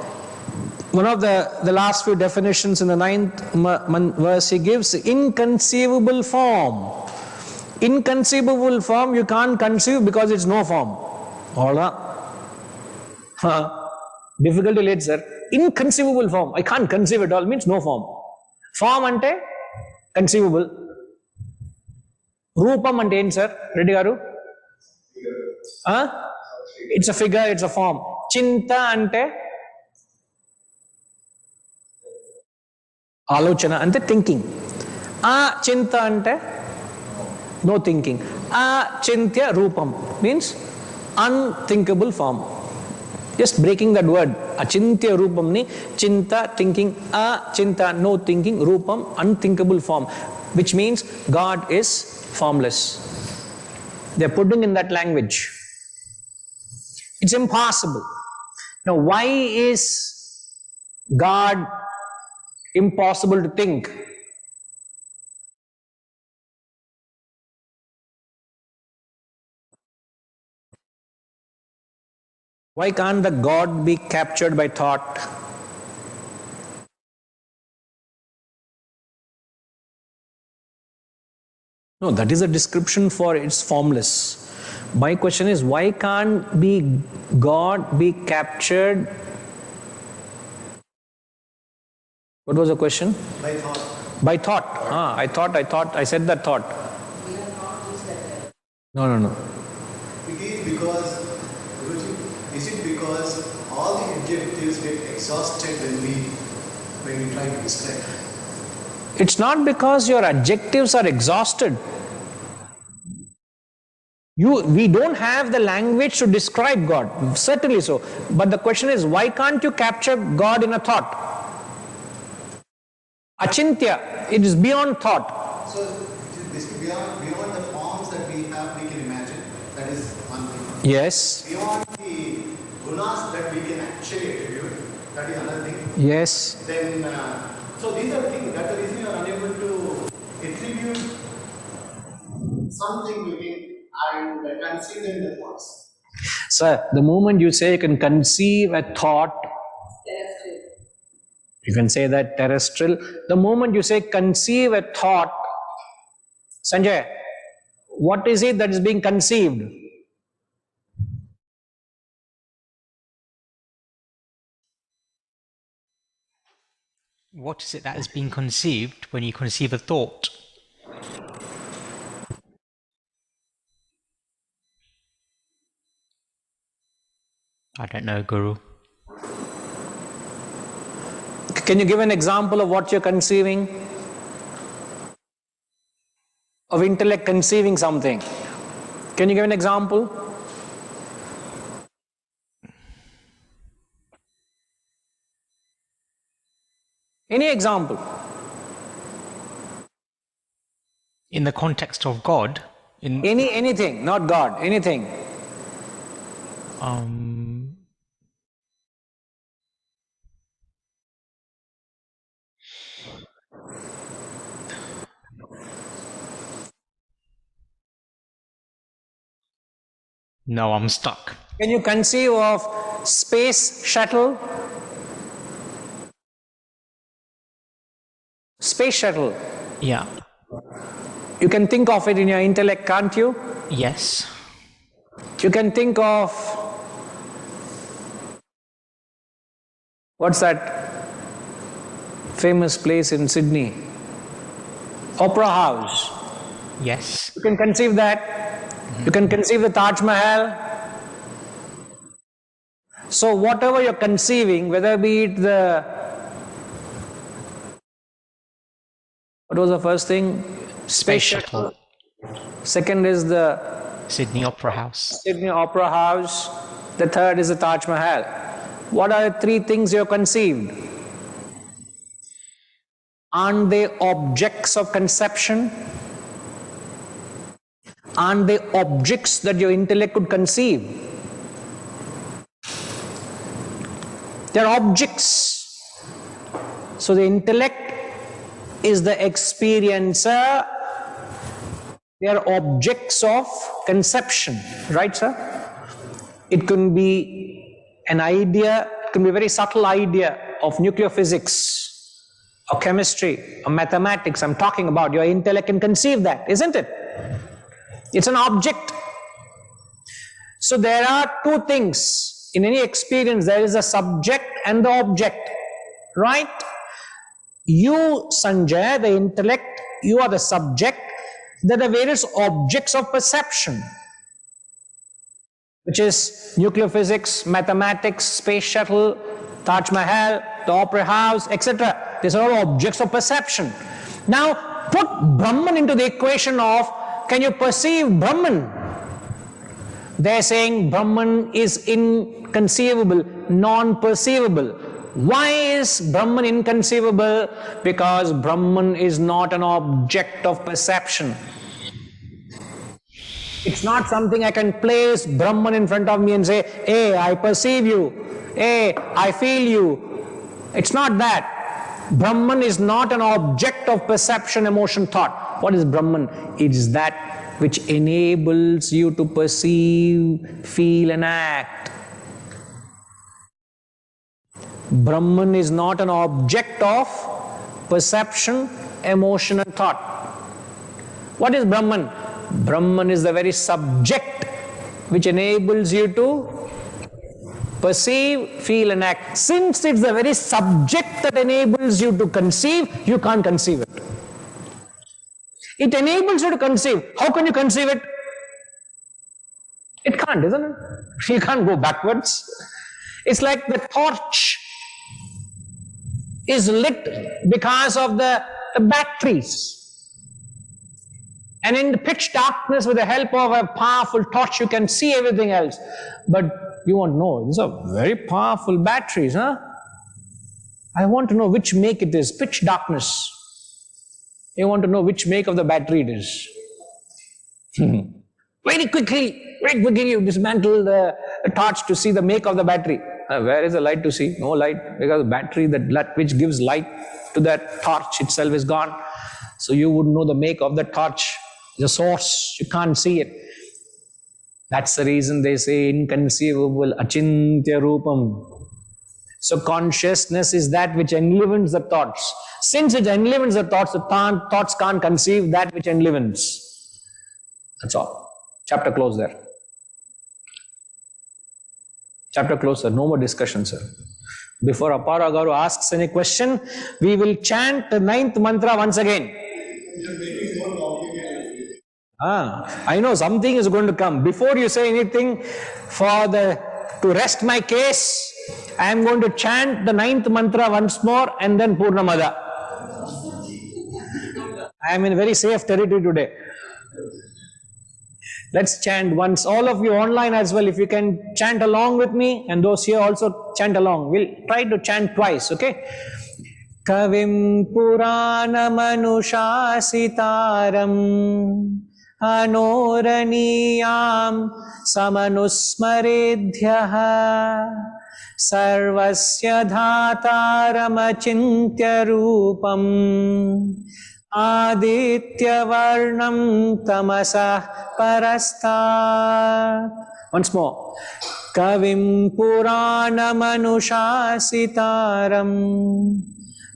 A: One of the last few definitions in the 9th verse, he gives inconceivable form. Inconceivable form you can't conceive because it's no form. Difficult to relate, sir. Inconceivable form. I can't conceive at all means no form. Form ante conceivable. Rupam ante en, sir? Ready garu? It's a figure, it's a form. Chinta ante Alochana ante thinking. Chinta ante no thinking. Chintya Rupam means unthinkable form. Just breaking that word. Achintya Rupam ni Chinta thinking, Chinta no thinking, Rupam unthinkable form, which means God is formless. They're putting in that language. It's impossible. Now, why is God impossible to think? Why can't the God be captured by thought? No, that is a description for it's formless. My question is, why can't God be captured? What was the question?
I: By thought.
A: By thought. I said that thought. No.
I: It is because, Guruji, is it because all the adjectives get exhausted when we try to describe?
A: It's not because your adjectives are exhausted. We don't have the language to describe God, certainly so. But the question is, why can't you capture God in a thought? Achintya, it is beyond thought.
I: So, beyond the forms that we have, we can imagine. That is one thing.
A: Yes.
I: Beyond the gunas that we can actually attribute, that is another thing.
A: Yes.
I: Then, so these are things, that's the reason you are unable to attribute something within and conceive them in the thoughts.
A: Sir, the moment you say you can conceive a thought, you can say that terrestrial. The moment you say conceive a thought, Sanjay, what is it that is being conceived?
J: What is it that is being conceived when you conceive a thought? I don't know, Guru.
A: Can you give an example of what you're conceiving? Of intellect conceiving something. Can you give an example? Any example?
J: In the context of God,
A: anything, not God, anything.
J: No, I'm stuck.
A: Can you conceive of space shuttle? Space shuttle.
J: Yeah.
A: You can think of it in your intellect, can't you?
J: Yes.
A: You can think of, what's that famous place in Sydney? Opera House.
J: Yes.
A: You can conceive that. You can conceive the Taj Mahal. So whatever you're conceiving, whether be it the, what was the first thing? Space shuttle. Second is the
J: Sydney Opera House.
A: Sydney Opera House. The third is the Taj Mahal. What are the three things you have conceived? Aren't they objects of conception? Aren't they objects that your intellect could conceive? They're objects. So the intellect is the experiencer. They are objects of conception, right, sir? It can be an idea, it can be a very subtle idea of nuclear physics or chemistry or mathematics. I'm talking about your intellect can conceive that, isn't it? It's an object. So there are two things. In any experience, there is a subject and the object, right? You, Sanjay, the intellect, you are the subject. There are various objects of perception, which is nuclear physics, mathematics, space shuttle, Taj Mahal, the Opera House, etc. These are all objects of perception. Now, put Brahman into the equation of, can you perceive Brahman? They're saying Brahman is inconceivable, non-perceivable. Why is Brahman inconceivable? Because Brahman is not an object of perception. It's not something I can place Brahman in front of me and say, hey, I perceive you. Hey, I feel you. It's not that. Brahman is not an object of perception, emotion, thought. What is Brahman? It is that which enables you to perceive, feel and act. Brahman is not an object of perception, emotion and thought. What is Brahman? Brahman is the very subject which enables you to perceive, feel and act. Since it's the very subject that enables you to conceive, you can't conceive it. It enables you to conceive. How can you conceive it? It can't, isn't it? You can't go backwards. It's like the torch is lit because of the batteries. And in the pitch darkness, with the help of a powerful torch, you can see everything else. But you won't know. These are very powerful batteries, huh? I want to know which make it is. Pitch darkness. You want to know which make of the battery it is. Very quickly you dismantle the torch to see the make of the battery. Where is the light to see? No light, because the battery that which gives light to that torch itself is gone. So you would know the make of the torch, the source. You can't see it. That's the reason they say inconceivable, achintya rupam. So consciousness is that which enlivens the thoughts. Since it enlivens the thoughts can't conceive that which enlivens. That's all. Chapter closed there. Chapter closed, sir. No more discussion, sir. Before Apara Garu asks any question, we will chant the 9th mantra once again. I know something is going to come. Before you say anything, to rest my case, I am going to chant the 9th mantra once more and then Purnamada. I am in very safe territory today. Let's chant once. All of you online as well, if you can chant along with me, and those here also chant along. We'll try to chant twice, okay? Kavim Puranam Anushasitaram Anoraniyam Samanusmaredhyaha Sarvasya Dhataram Achintya Rupam Adityavarnam tamasa parastat. Once more. Kavim Puranamanushasitaram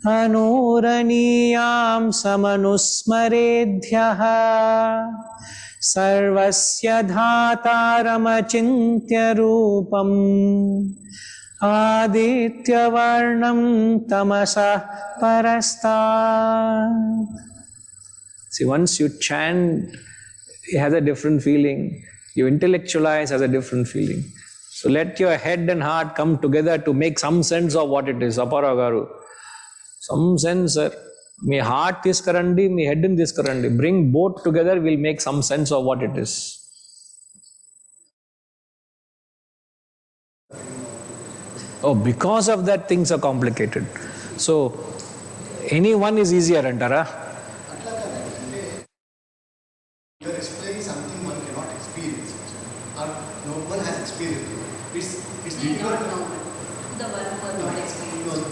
A: Anuraniyam Samanusmaredhyaha Sarvasya Dhataramachintya Rupam Adityavarnam Tamasa Parastat. See, once you chant, it has a different feeling. You intellectualize, has a different feeling. So let your head and heart come together to make some sense of what it is. Aparagaru. Some sense, sir. Me heart tiskarandi, me head in tiskarandi. Bring both together, we'll make some sense of what it is. Oh, because of that, things are complicated. So, any one is easier, Antara.
I: You are explaining something one cannot experience, or no one has experienced. It's difficult.
C: The one who are not experienced.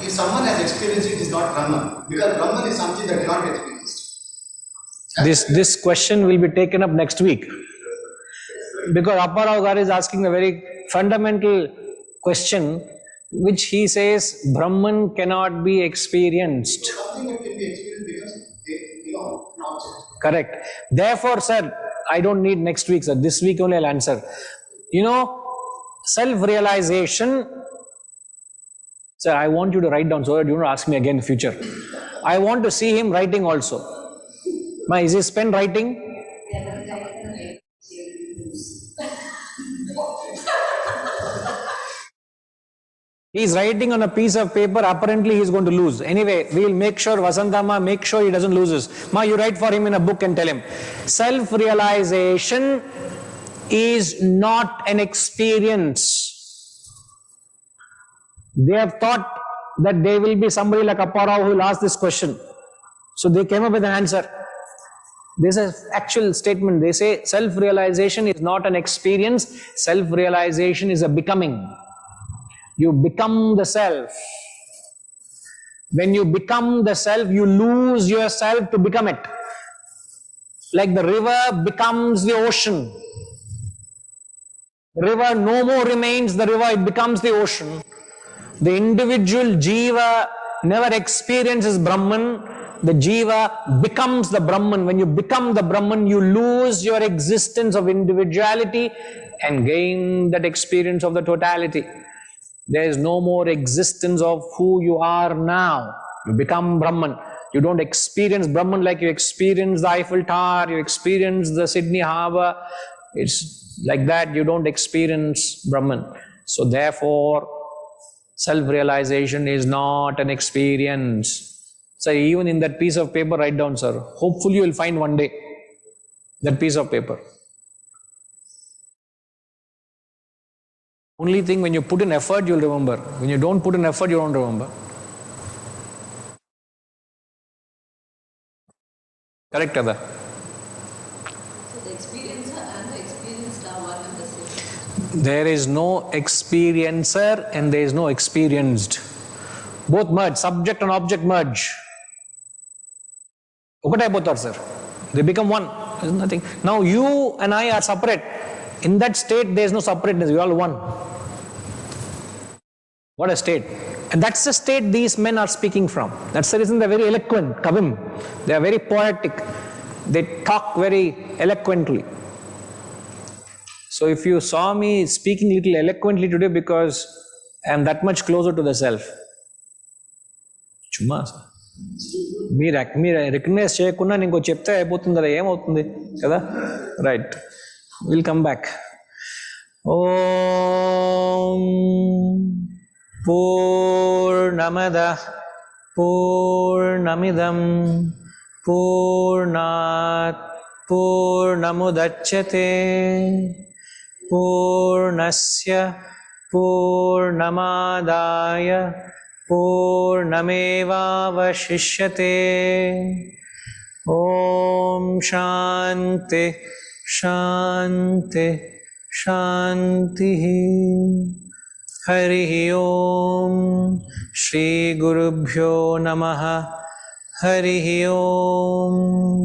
I: If someone has experienced it, is not Brahman, because Brahman is something that cannot be experienced.
A: This question will be taken up next week. Because Apparao Gar is asking a very fundamental question, which he says Brahman cannot be experienced.
I: Something that can be experienced because an object.
A: Correct. Therefore, sir, I don't need next week, sir. This week only I'll answer. Self-realization. Sir, I want you to write down so that you don't ask me again in the future. I want to see him writing also. Is his pen writing? He's writing on a piece of paper, apparently he's going to lose. Anyway, we'll make sure, Vasantama, make sure he doesn't lose this. You write for him in a book and tell him. Self-realization is not an experience. They have thought that there will be somebody like Apparao who will ask this question. So they came up with an answer. This is an actual statement. They say self-realization is not an experience. Self-realization is a becoming. You become the self. When you become the self, you lose yourself to become it. Like the river becomes the ocean. The river no more remains the river, it becomes the ocean. The individual jiva never experiences Brahman. The jiva becomes the Brahman. When you become the Brahman, you lose your existence of individuality and gain that experience of the totality. There is no more existence of who you are now. You become Brahman. You don't experience Brahman like you experience the Eiffel Tower, you experience the Sydney Harbour. It's like that, you don't experience Brahman. So therefore, self-realization is not an experience. So even in that piece of paper, write down, sir. Hopefully you will find one day that piece of paper. Only thing, when you put in effort, you'll remember. When you don't put in effort, you don't remember. Correct, Ada?
H: So the experiencer and the experienced are one and the same.
A: There is no experiencer and there is no experienced. Both merge, subject and object merge. Okay, both are, sir. They become one. There's nothing. Now you and I are separate. In that state, there is no separateness. We are all one. What a state. And that's the state these men are speaking from. That's the reason they're very eloquent, Kavim. They are very poetic. They talk very eloquently. So if you saw me speaking a little eloquently today, because I am that much closer to the self. Chumma, sir. మీరు recognise చేయకుండా నేను ఇంకో చెప్తే అయిపోతుంది కదా, ఏమవుతుంది కదా? Right, will come back. ఓం పూర్ణమదః పూర్ణమిదం పూర్ణాత్ పూర్ణముదచ్యతే పూర్ణస్య పూర్ణమాదాయ పూర్ణమేవావశిష్యతే. ఓం శాంతి శాంతి శాంతి. హరి ఓం. శ్రీ గురుభ్యో నమః. Harihi Om.